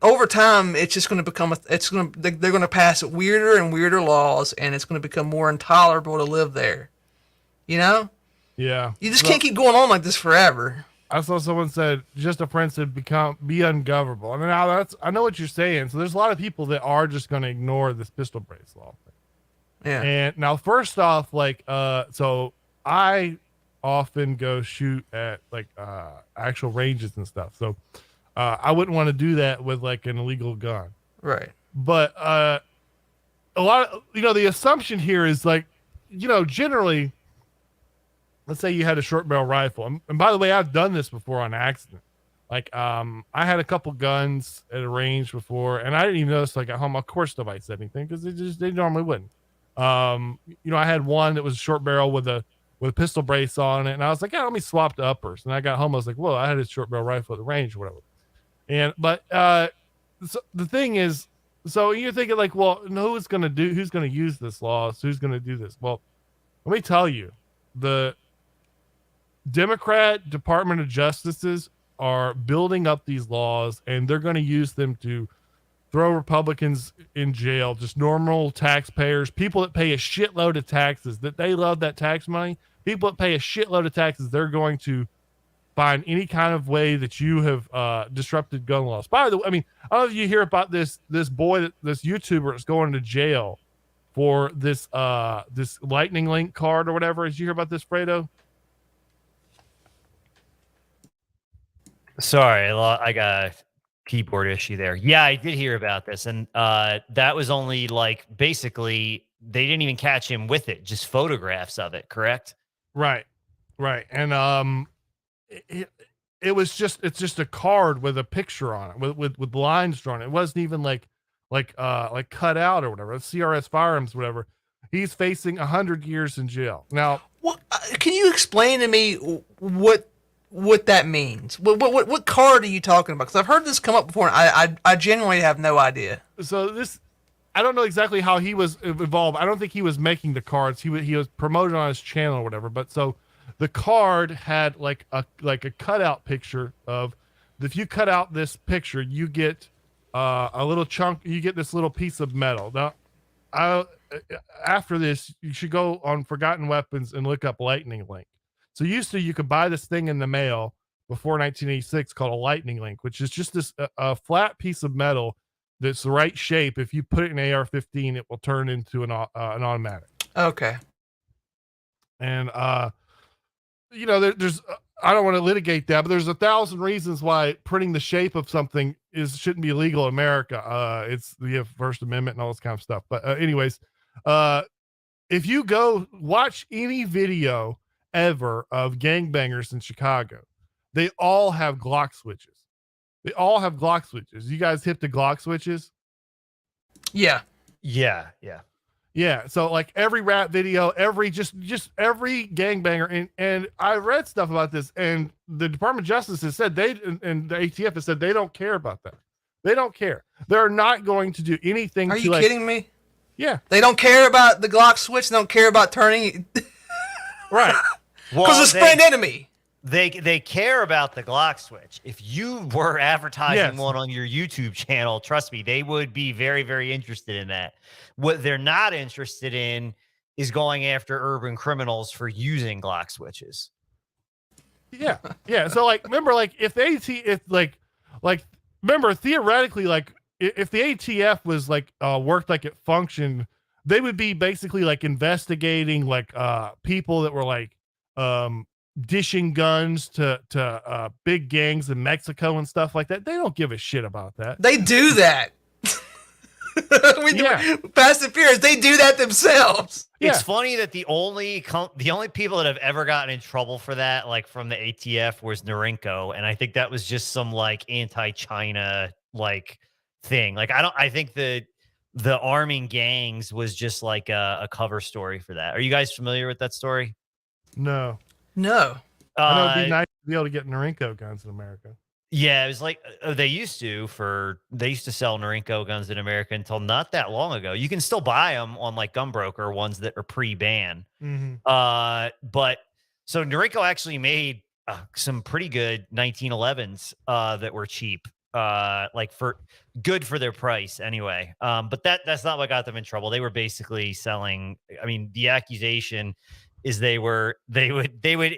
over time it's just going to become they're going to pass weirder and weirder laws, and it's going to become more intolerable to live there. Yeah. You just can't keep going on like this forever. I saw someone said just a prince would be ungovernable. I mean, now I know what you're saying. So there's a lot of people that are just going to ignore this pistol brace law thing. Yeah. And now, first off, so I often go shoot at actual ranges and stuff. So I wouldn't want to do that with like an illegal gun. Right. But a lot of, the assumption here is generally, let's say you had a short barrel rifle. And by the way, I've done this before on accident. I had a couple guns at a range before, and I didn't even notice at home. Of course, nobody said anything because they normally wouldn't. I had one that was a short barrel with a pistol brace on it, and I was like, yeah, let me swap the uppers. And I got home, I was like, whoa, I had a short barrel rifle at the range or whatever. So the thing is, so you're thinking well, who's going to use this law? So who's going to do this? Well, let me tell you, the Democrat Department of Justices are building up these laws, and they're going to use them to throw Republicans in jail, just normal taxpayers, people that pay a shitload of taxes, that they love that tax money. People that pay a shitload of taxes, they're going to find any kind of way that you have disrupted gun laws. By the way, I don't know if you hear about this boy, this YouTuber that's going to jail for this Lightning Link card or whatever. Did you hear about this, Fredo? Sorry, I got a keyboard issue there. Yeah, I did hear about this, and that was only basically they didn't even catch him with it, just photographs of it. Correct? Right. And it's just a card with a picture on it with lines drawn. It wasn't even like cut out or whatever. It's CRS firearms, whatever. He's facing 100 years in jail now. Can you explain to me what that means? What card are you talking about? Because I've heard this come up before, and I genuinely have no idea. So I don't know exactly how he was involved. I don't think he was making the cards. He was promoted on his channel or whatever. But so the card had a cutout picture of, if you cut out this picture, you get a little chunk. You get this little piece of metal. Now, after this, you should go on Forgotten Weapons and look up Lightning Link. So you could buy this thing in the mail before 1986 called a Lightning Link, which is just this a flat piece of metal that's the right shape. If you put it in AR-15, it will turn into an automatic. Okay. And there's I don't want to litigate that, but there's 1,000 reasons why printing the shape of something shouldn't be illegal in America. It's the First Amendment and all this kind of stuff. But anyways, if you go watch any video ever of gangbangers in Chicago, they all have Glock switches. You guys hit the Glock switches? Yeah. So every rap video, just every gangbanger, and I read stuff about this, and the Department of Justice has said and the ATF has said they don't care about that. They don't care. They're not going to do anything. Are you kidding me? Yeah. They don't care about the Glock switch. They don't care about turning Right. Well, because it's friend enemy. They care about the Glock switch. If you were advertising Yes. one on your YouTube channel, trust me, they would be very, very interested in that. What they're not interested in is going after urban criminals for using Glock switches. Yeah. Yeah. So like, remember, like if the if like, remember theoretically, like if the ATF was like, worked like it functioned, they would be basically like investigating like, people that were like, dishing guns to big gangs in Mexico and stuff like that. They don't give a shit about that. They do that. Yeah. Fast and Furious, they do that themselves. Yeah. It's funny that the only people that have ever gotten in trouble for that, like from the ATF, was Norinco, and I think that was just some like anti-China like thing. Like I think the arming gangs was just like a cover story for that. Are you guys familiar with that story? No. No. I know it'd be nice to be able to get Norinco guns in America. Yeah, it was like they used to sell Norinco guns in America until not that long ago. You can still buy them on like Gunbroker, ones that are pre-ban. Mm-hmm. But so Norinco actually made some pretty good 1911s that were cheap, like for good for their price anyway. But that's not what got them in trouble. They were basically selling. I mean, the accusation is they would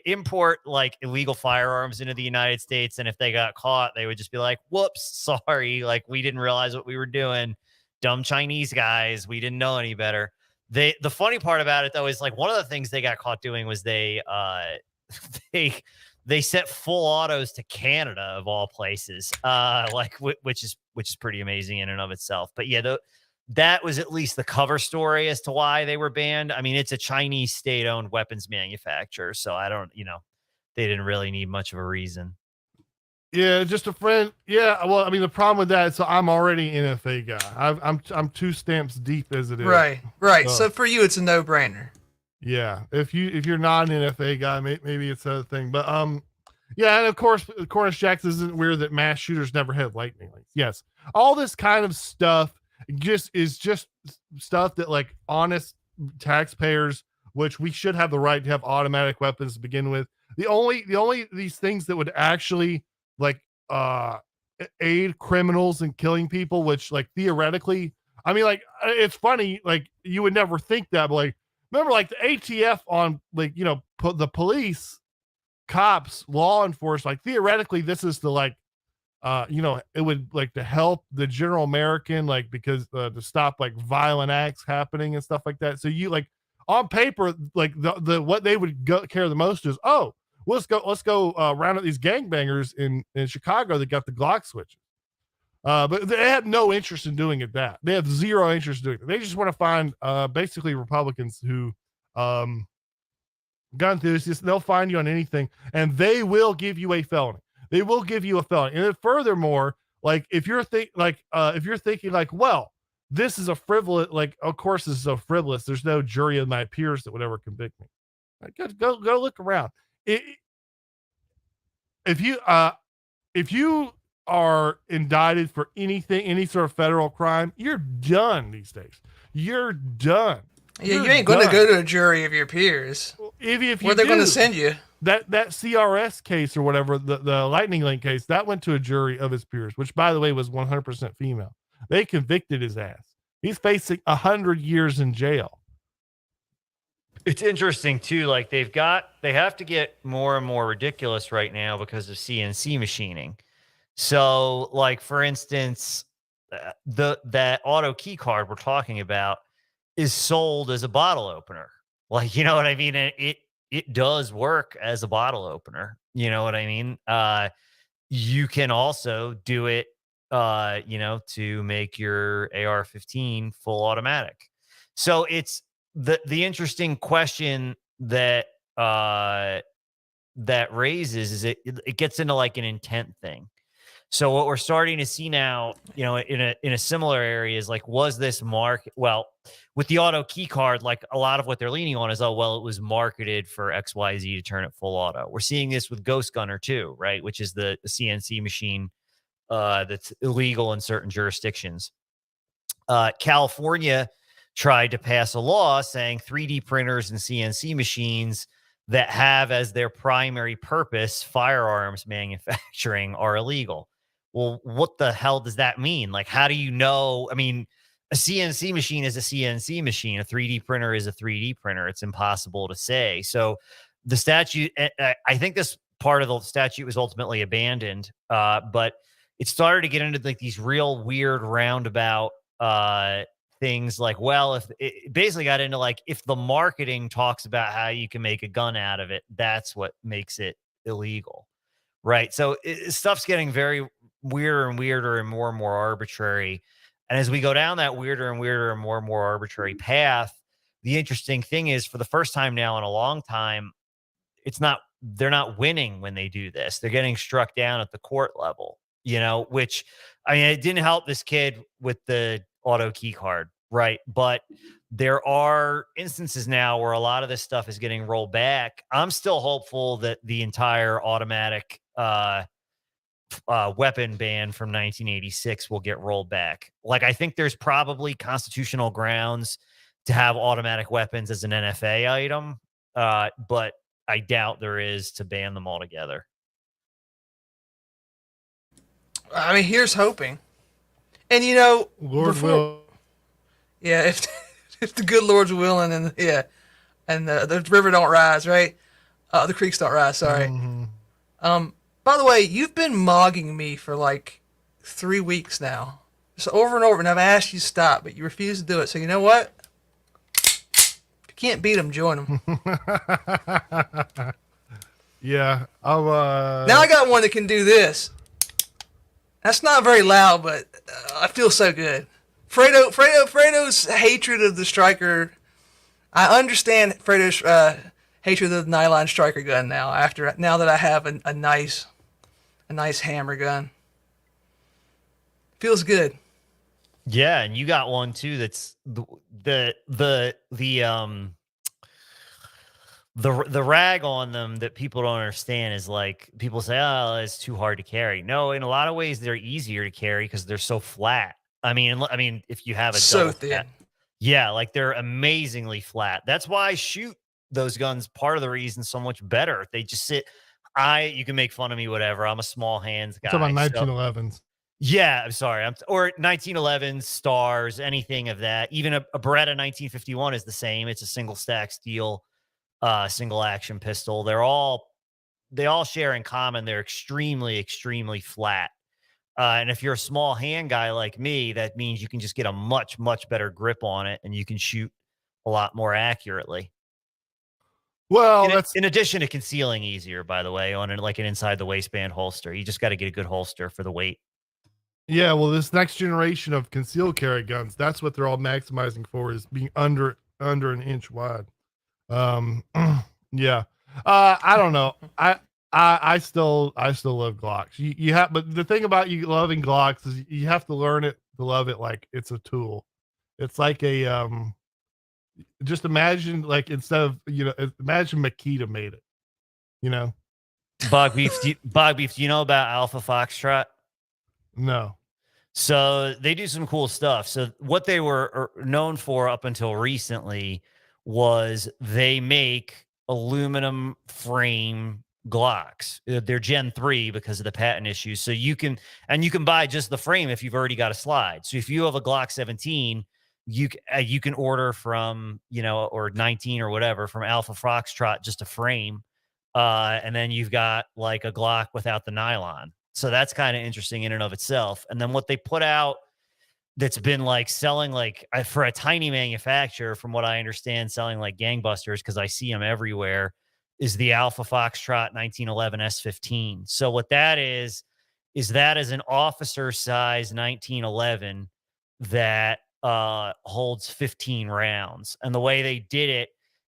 import like illegal firearms into the United States, and if they got caught, they would just be like, "Whoops, sorry, like we didn't realize what we were doing. Dumb Chinese guys, we didn't know any better." The funny part about it though is like one of the things they got caught doing was they sent full autos to Canada of all places, like which is pretty amazing in and of itself. But yeah, that was at least the cover story as to why they were banned. I mean, it's a Chinese state-owned weapons manufacturer, so I don't, they didn't really need much of a reason. Yeah, just a friend. Yeah, well, I mean, the problem with that is, so I'm already an NFA guy. I'm 2 stamps deep as it is. Right. So for you, it's a no-brainer. Yeah, if you're not an NFA guy, maybe it's the other thing. But yeah, and of course, Cornish Jacks isn't weird that mass shooters never have lightning links. Yes, all this kind of stuff is just stuff that like honest taxpayers, which we should have the right to have automatic weapons to begin with. The only these things that would actually like aid criminals in killing people, which like theoretically, I mean, like it's funny, like you would never think that, but like remember like the ATF on like put the police, cops, law enforcement, like theoretically this is the like it would like to help the general American, like because to stop like violent acts happening and stuff like that. So you like on paper, like the what they would care the most is, oh, well, let's go round up these gangbangers in Chicago that got the Glock switches. But they have no interest in doing it. They have zero interest in doing it. They just want to find basically Republicans who gun enthusiasts. They'll find you on anything, and they will give you a felony. They will give you a felony. And then furthermore, like if you're thinking like, well, this is a frivolous, like, of course this is so frivolous. There's no jury of my peers that would ever convict me. Like, go look around. If you are indicted for anything, any sort of federal crime, you're done these days. You're done. Yeah, you ain't going to go to a jury of your peers. If where they're going to send you. That CRS case or whatever, the Lightning Link case, that went to a jury of his peers, which by the way was 100% female. They convicted his ass. He's facing 100 years in jail. It's interesting too. Like they have to get more and more ridiculous right now because of CNC machining. So like, for instance, that auto key card we're talking about is sold as a bottle opener. Like, you know what I mean? And it does work as a bottle opener. You know what I mean? You can also do it, to make your AR-15 full automatic. So it's the interesting question that raises is it gets into like an intent thing. So what we're starting to see now, in a similar area is like, was this well, with the auto key card, like a lot of what they're leaning on is, oh, well, it was marketed for XYZ to turn it full auto. We're seeing this with Ghost Gunner too, right? Which is the CNC machine that's illegal in certain jurisdictions. California tried to pass a law saying 3D printers and CNC machines that have as their primary purpose firearms manufacturing are illegal. Well, what the hell does that mean? Like, how do you know? I mean, a CNC machine is a CNC machine. A 3D printer is a 3D printer. It's impossible to say. So the statute, I think this part of the statute was ultimately abandoned, but it started to get into like these real weird roundabout things like, well, if it basically got into like, if the marketing talks about how you can make a gun out of it, that's what makes it illegal. Right. So stuff's getting very weirder and weirder and more arbitrary. And as we go down that weirder and weirder and more arbitrary path, the interesting thing is for the first time now in a long time, they're not winning when they do this. They're getting struck down at the court level, which, I mean, it didn't help this kid with the auto key card, right? But there are instances now where a lot of this stuff is getting rolled back. I'm still hopeful that the entire automatic weapon ban from 1986 will get rolled back. Like, I think there's probably constitutional grounds to have automatic weapons as an NFA item, but I doubt there is to ban them altogether. I mean, here's hoping. And Lord will. Yeah, if the good Lord's willing, and the river don't rise, right? The creeks don't rise. Sorry. Mm-hmm. By the way, you've been mogging me for like 3 weeks now, just over and over, and I've asked you to stop, but you refuse to do it. So you know what? If you can't beat them, join them. Yeah. Now I got one that can do this. That's not very loud, but I feel so good. Fredo's hatred of the striker. I understand Fredo's hatred of the nylon striker gun now. Now that I have a nice hammer gun, feels good. Yeah, and you got one too. That's the rag on them that people don't understand is like, people say, oh, it's too hard to carry. No, in a lot of ways they're easier to carry because they're so flat. I mean, if you have a So double thin. flat, yeah, like they're amazingly flat. That's why I shoot those guns. Part of the reason so much better. They just sit. You can make fun of me, whatever. I'm a small hands guy. It's about so- 1911s. Yeah, I'm sorry. Or 1911 stars, anything of that. Even a Beretta 1951 is the same. It's a single stack steel, single action pistol. They all share in common. They're extremely, extremely flat. And if you're a small hand guy like me, that means you can just get a much, much better grip on it, and you can shoot a lot more accurately. Well, In addition to concealing easier, by the way, on an inside the waistband holster. You just got to get a good holster for the weight. yeah. Well, this next generation of concealed carry guns, that's what they're all maximizing for, is being under an inch wide. Yeah. I don't know. I still love Glocks. You have, but the thing about you loving Glocks is you have to learn it to love it like it's a tool. It's like a just imagine, like, instead of imagine Makita made it. Bog beef. Bog beef. Do you know about Alpha Foxtrot? No. So they do some cool stuff. So what they were known for up until recently was they make aluminum frame Glocks. They're Gen 3 because of the patent issues. So you can buy just the frame if you've already got a slide. So if you have a Glock 17, you can order from, or 19 or whatever from Alpha Foxtrot, just a frame. And then you've got like a Glock without the nylon. So that's kind of interesting in and of itself. And then what they put out that's been like selling like for a tiny manufacturer, from what I understand, selling like gangbusters, because I see them everywhere, is the Alpha Foxtrot 1911 S15. So what that is that is an officer size 1911 that holds 15 rounds. And the way they did it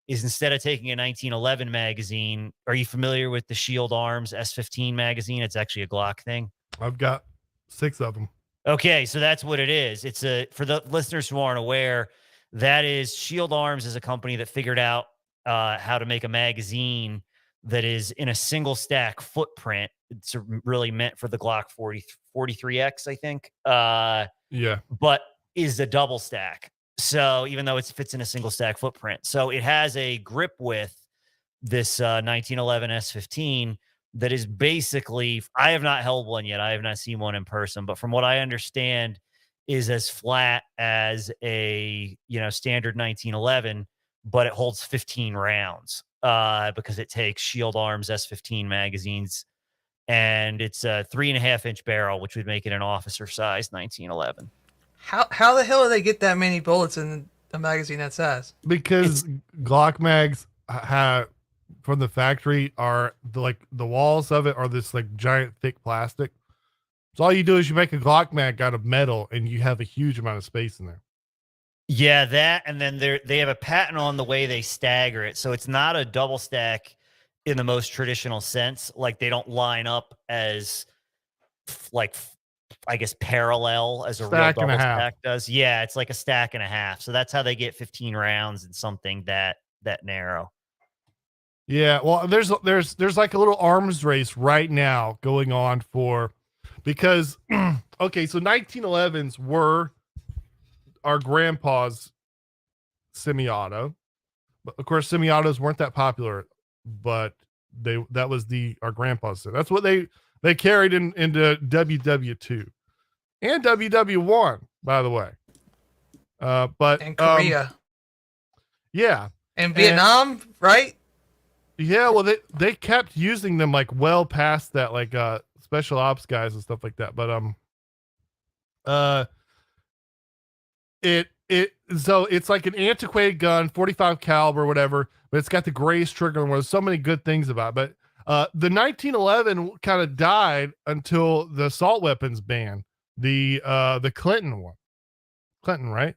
is, instead of taking a 1911 magazine, are you familiar with the Shield Arms S15 magazine? It's actually a Glock thing. I've got 6 of them. Okay, so that's what it is. It's for the listeners who aren't aware, that is, Shield Arms is a company that figured out how to make a magazine that is in a single stack footprint. It's really meant for the Glock 43X, I think. Yeah. But is a double stack. So even though it fits in a single stack footprint, so it has a grip width, this 1911 S15, that is basically, I have not held one yet. I have not seen one in person, but from what I understand, is as flat as a standard 1911, but it holds 15 rounds because it takes Shield Arms S15 magazines, and it's a 3.5-inch barrel, which would make it an officer size 1911. How the hell do they get that many bullets in a magazine that size? Because Glock mags have from the factory are the walls of it are this like giant thick plastic. So all you do is you make a Glock mag out of metal and you have a huge amount of space in there. Yeah, that, and then they have a patent on the way they stagger it. So it's not a double stack in the most traditional sense. Like they don't line up as I guess parallel as a Stack real and a double half. stack does. Yeah, it's like a stack and a half. So that's how they get 15 rounds in something that narrow. Yeah, well, there's like a little arms race right now going on because okay, so 1911s were our grandpa's semi-auto, but of course semi-autos weren't that popular, but that was our grandpa's. That's what they carried into WW2 and WW1, by the way. But In Korea. Yeah. And Vietnam, right? Yeah, well they kept using them like well past that, like special ops guys and stuff like that. But so it's like an antiquated gun, 45 caliber, whatever, but it's got the grayish trigger and there's so many good things about it. But the 1911 kind of died until the assault weapons ban, the Clinton one. Clinton, right?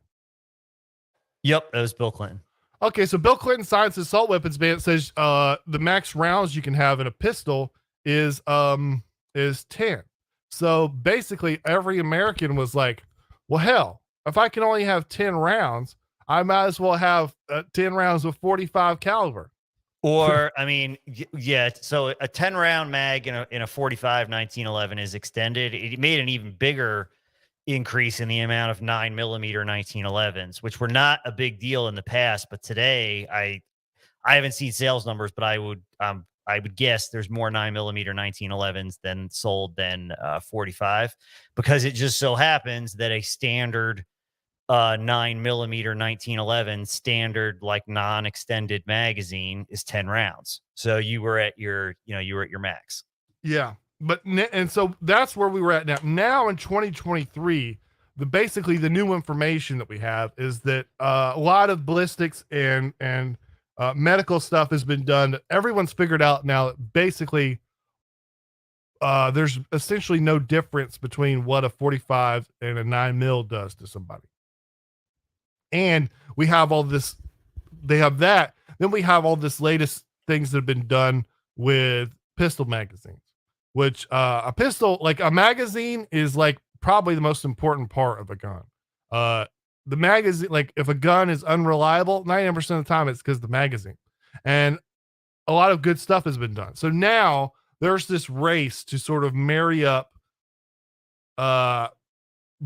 Yep, that was Bill Clinton. Okay, so Bill Clinton signs the assault weapons ban. It says the max rounds you can have in a pistol is 10. So basically, every American was like, "Well, hell, if I can only have 10 rounds, I might as well have 10 rounds of 45 caliber." Or I mean, yeah. So a 10-round mag in a 45 1911 is extended. It made an even bigger increase in the amount of 9mm 1911s, which were not a big deal in the past, but today I haven't seen sales numbers, but I would guess there's more 9mm 1911s than sold than 45, because it just so happens that a standard 9mm 1911 standard, like non-extended magazine, is 10 rounds. So you were at your max. Yeah. And so that's where we were at now. Now in 2023, basically the new information that we have is that a lot of ballistics and medical stuff has been done. Everyone's figured out now that basically there's essentially no difference between what a 45 and a 9mm does to somebody. And we have all this, they have that. Then we have all this latest things that have been done with pistol magazines, which a pistol, like a magazine, is like probably the most important part of a gun. The magazine, like if a gun is unreliable, 99% of the time it's because the magazine, and a lot of good stuff has been done. So now there's this race to sort of marry up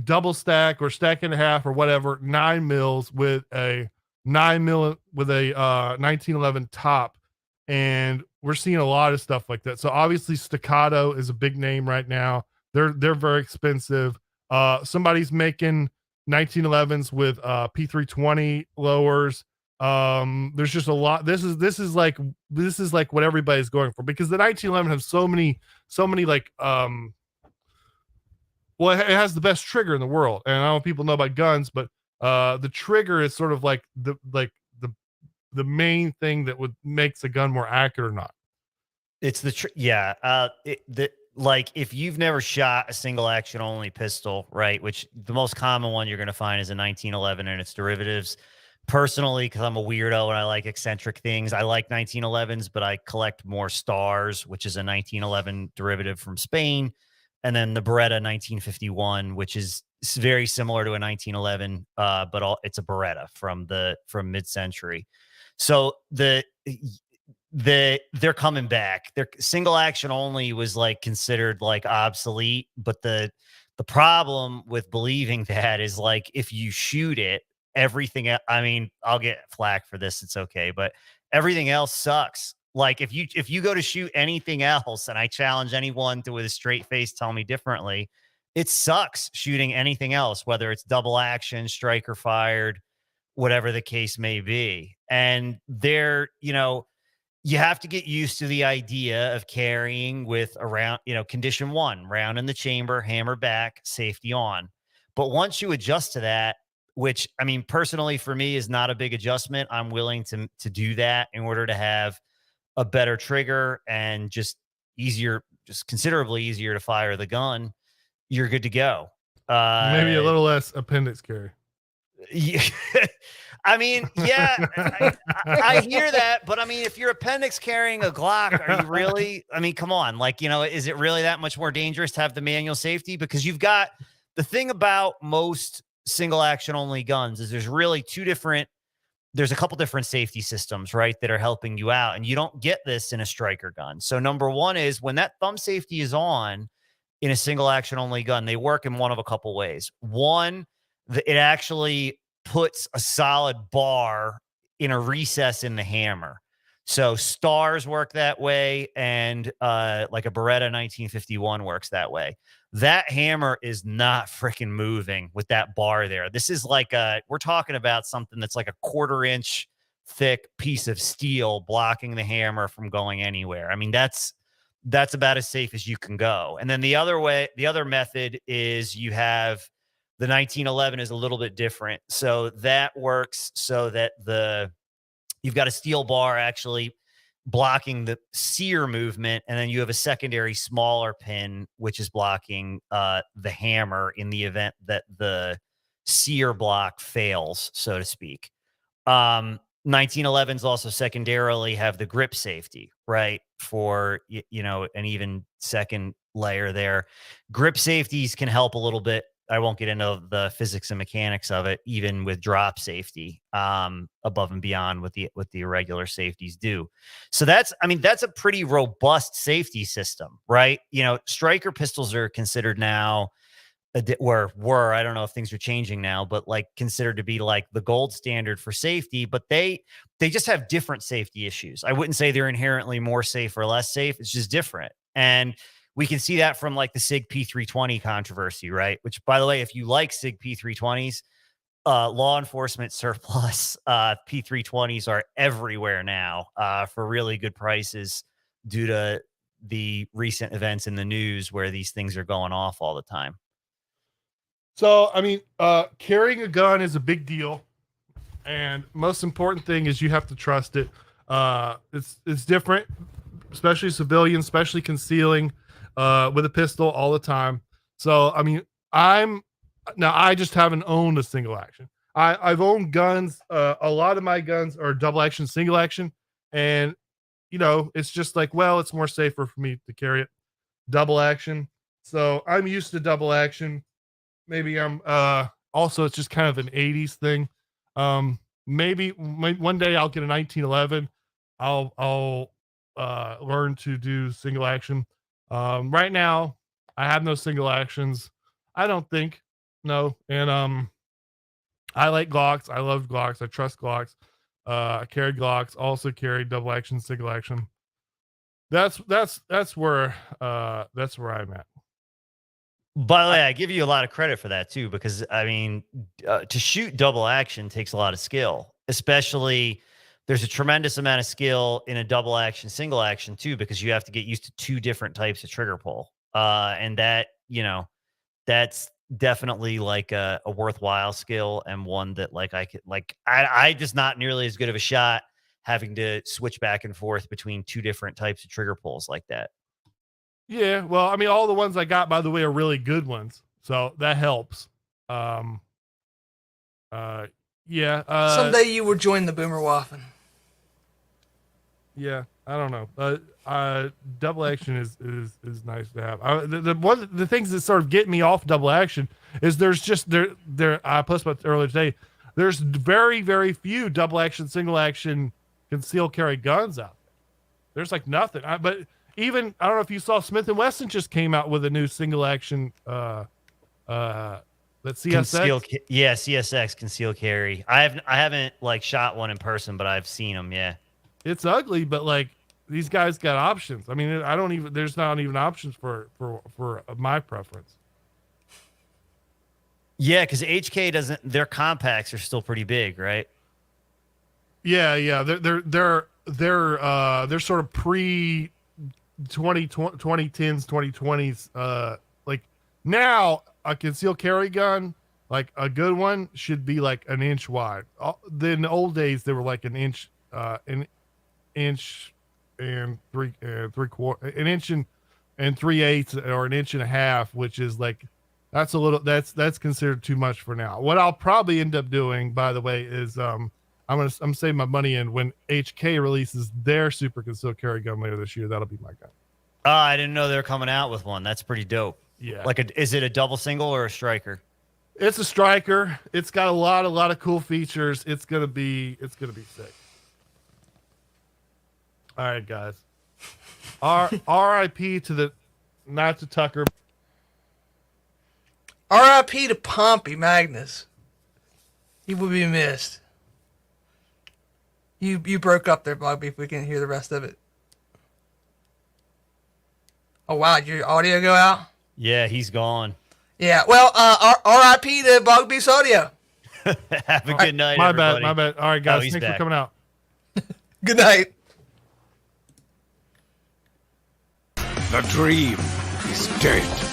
double stack or stack and a half or whatever 9mm with a 9mm with a 1911 top, and we're seeing a lot of stuff like that. So obviously Staccato is a big name right now. They're very expensive. Somebody's making 1911s with P320 lowers. There's just a lot. This is like what everybody's going for, because the 1911 have so many like well, it has the best trigger in the world, and I don't know if people know about guns, but the trigger is sort of like the main thing that would makes a gun more accurate or not. It's like if you've never shot a single action only pistol, right? Which the most common one you're going to find is a 1911 and its derivatives. Personally, because I'm a weirdo and I like eccentric things, I like 1911s, but I collect more Stars, which is a 1911 derivative from Spain, and then the Beretta 1951, which is very similar to a 1911, but it's a Beretta from mid-century. So they're coming back. Their single action only was like considered like obsolete, but the problem with believing that is like if you shoot it, I mean, I'll get flack for this. It's okay, but everything else sucks. Like if you go to shoot anything else, and I challenge anyone to with a straight face tell me differently, it sucks shooting anything else, whether it's double action, striker fired, whatever the case may be. And you have to get used to the idea of carrying with around, condition one, round in the chamber, hammer back, safety on. But once you adjust to that, which I mean, personally for me is not a big adjustment, I'm willing to do that in order to have a better trigger and just considerably easier to fire the gun. You're good to go. Maybe a little less appendix carry. Yeah. I mean, yeah, I hear that, but I mean, if your appendix carrying a Glock, are you really? I mean, come on, like, is it really that much more dangerous to have the manual safety? Because you've got the thing about most single action only guns is there's a couple different safety systems, right, that are helping you out, and you don't get this in a striker gun. So number one is when that thumb safety is on in a single action only gun, they work in one of a couple ways. One, it actually puts a solid bar in a recess in the hammer. So stars work that way, and like a Beretta 1951 works that way. That hammer is not freaking moving with that bar there. This is like we're talking about something that's like a 1/4 inch thick piece of steel blocking the hammer from going anywhere. I mean, that's about as safe as you can go. And then the other method is you have the 1911 is a little bit different. So that works so that you've got a steel bar actually blocking the sear movement, and then you have a secondary smaller pin which is blocking the hammer in the event that the sear block fails, so to speak. 1911s also secondarily have the grip safety, right? For an even second layer there. Grip safeties can help a little bit. I won't get into the physics and mechanics of it, even with drop safety, above and beyond what the irregular safeties do. So that's a pretty robust safety system, right? Striker pistols are considered now, I don't know if things are changing now, but like considered to be like the gold standard for safety, but they just have different safety issues. I wouldn't say they're inherently more safe or less safe. It's just different. And we can see that from like the SIG P320 controversy, right? Which, by the way, if you like SIG P320s, law enforcement surplus P320s are everywhere now for really good prices due to the recent events in the news where these things are going off all the time. So, I mean, carrying a gun is a big deal, and most important thing is you have to trust it. It's different, especially civilian, especially concealing with a pistol all the time. So, I mean, I just haven't owned a single action. I've owned guns. A lot of my guns are double action, single action, and it's just like, well, it's more safer for me to carry it double action. So I'm used to double action. Maybe I'm also it's just kind of an 80s thing. Maybe one day I'll get a 1911. I'll learn to do single action. Right now I have no single actions. I don't think. No. And I like Glocks. I love Glocks. I trust Glocks. I carried Glocks, also carried double action, single action. That's where I'm at. By the way, I give you a lot of credit for that too, because I mean, to shoot double action takes a lot of skill, especially there's a tremendous amount of skill in a double action, single action too, because you have to get used to two different types of trigger pull. And that, that's definitely like a worthwhile skill, and one that I just not nearly as good of a shot having to switch back and forth between two different types of trigger pulls like that. Yeah, well, I mean, all the ones I got, by the way, are really good ones, so that helps. Yeah. Someday you will join the Boomer Waffen. Yeah, I don't know. Double action is nice to have. The things that sort of get me off double action is there's just there. I posted about earlier today. There's very, very few double action, single action concealed carry guns out there. There's like nothing. But even I don't know if you saw Smith & Wesson just came out with a new single action That CSX. Yeah, CSX concealed carry. I haven't like shot one in person, but I've seen them. Yeah, It's ugly, but like these guys got options. I mean, I don't even. There's not even options for my preference. yeah, because HK doesn't. Their compacts are still pretty big, right? Yeah. They're sort of pre 2010s, 2020s. Like now, a concealed carry gun, like a good one, should be like an inch wide. Then in the old days, they were like an inch and 3/8 or an inch and a half, which is like that's considered too much for now. What I'll probably end up doing, by the way, is I'm saving my money in when HK releases their super concealed carry gun later this year. That'll be my gun. I didn't know they were coming out with one. That's pretty dope. Yeah. Like, is it a double single or a striker? It's a striker. It's got a lot of cool features. It's gonna be sick. All right, guys. R.I.P. to the not to Tucker. R.I.P. to Pompey Magnus. He will be missed. You broke up there, Bobby. If we can hear the rest of it. Oh wow, did your audio go out? Yeah, he's gone. Yeah. Well, R.I.P. to Bogby's audio. Have a good night, My everybody. bad. All right, guys. he's Thanks back. for coming out. Good night. The dream is dead.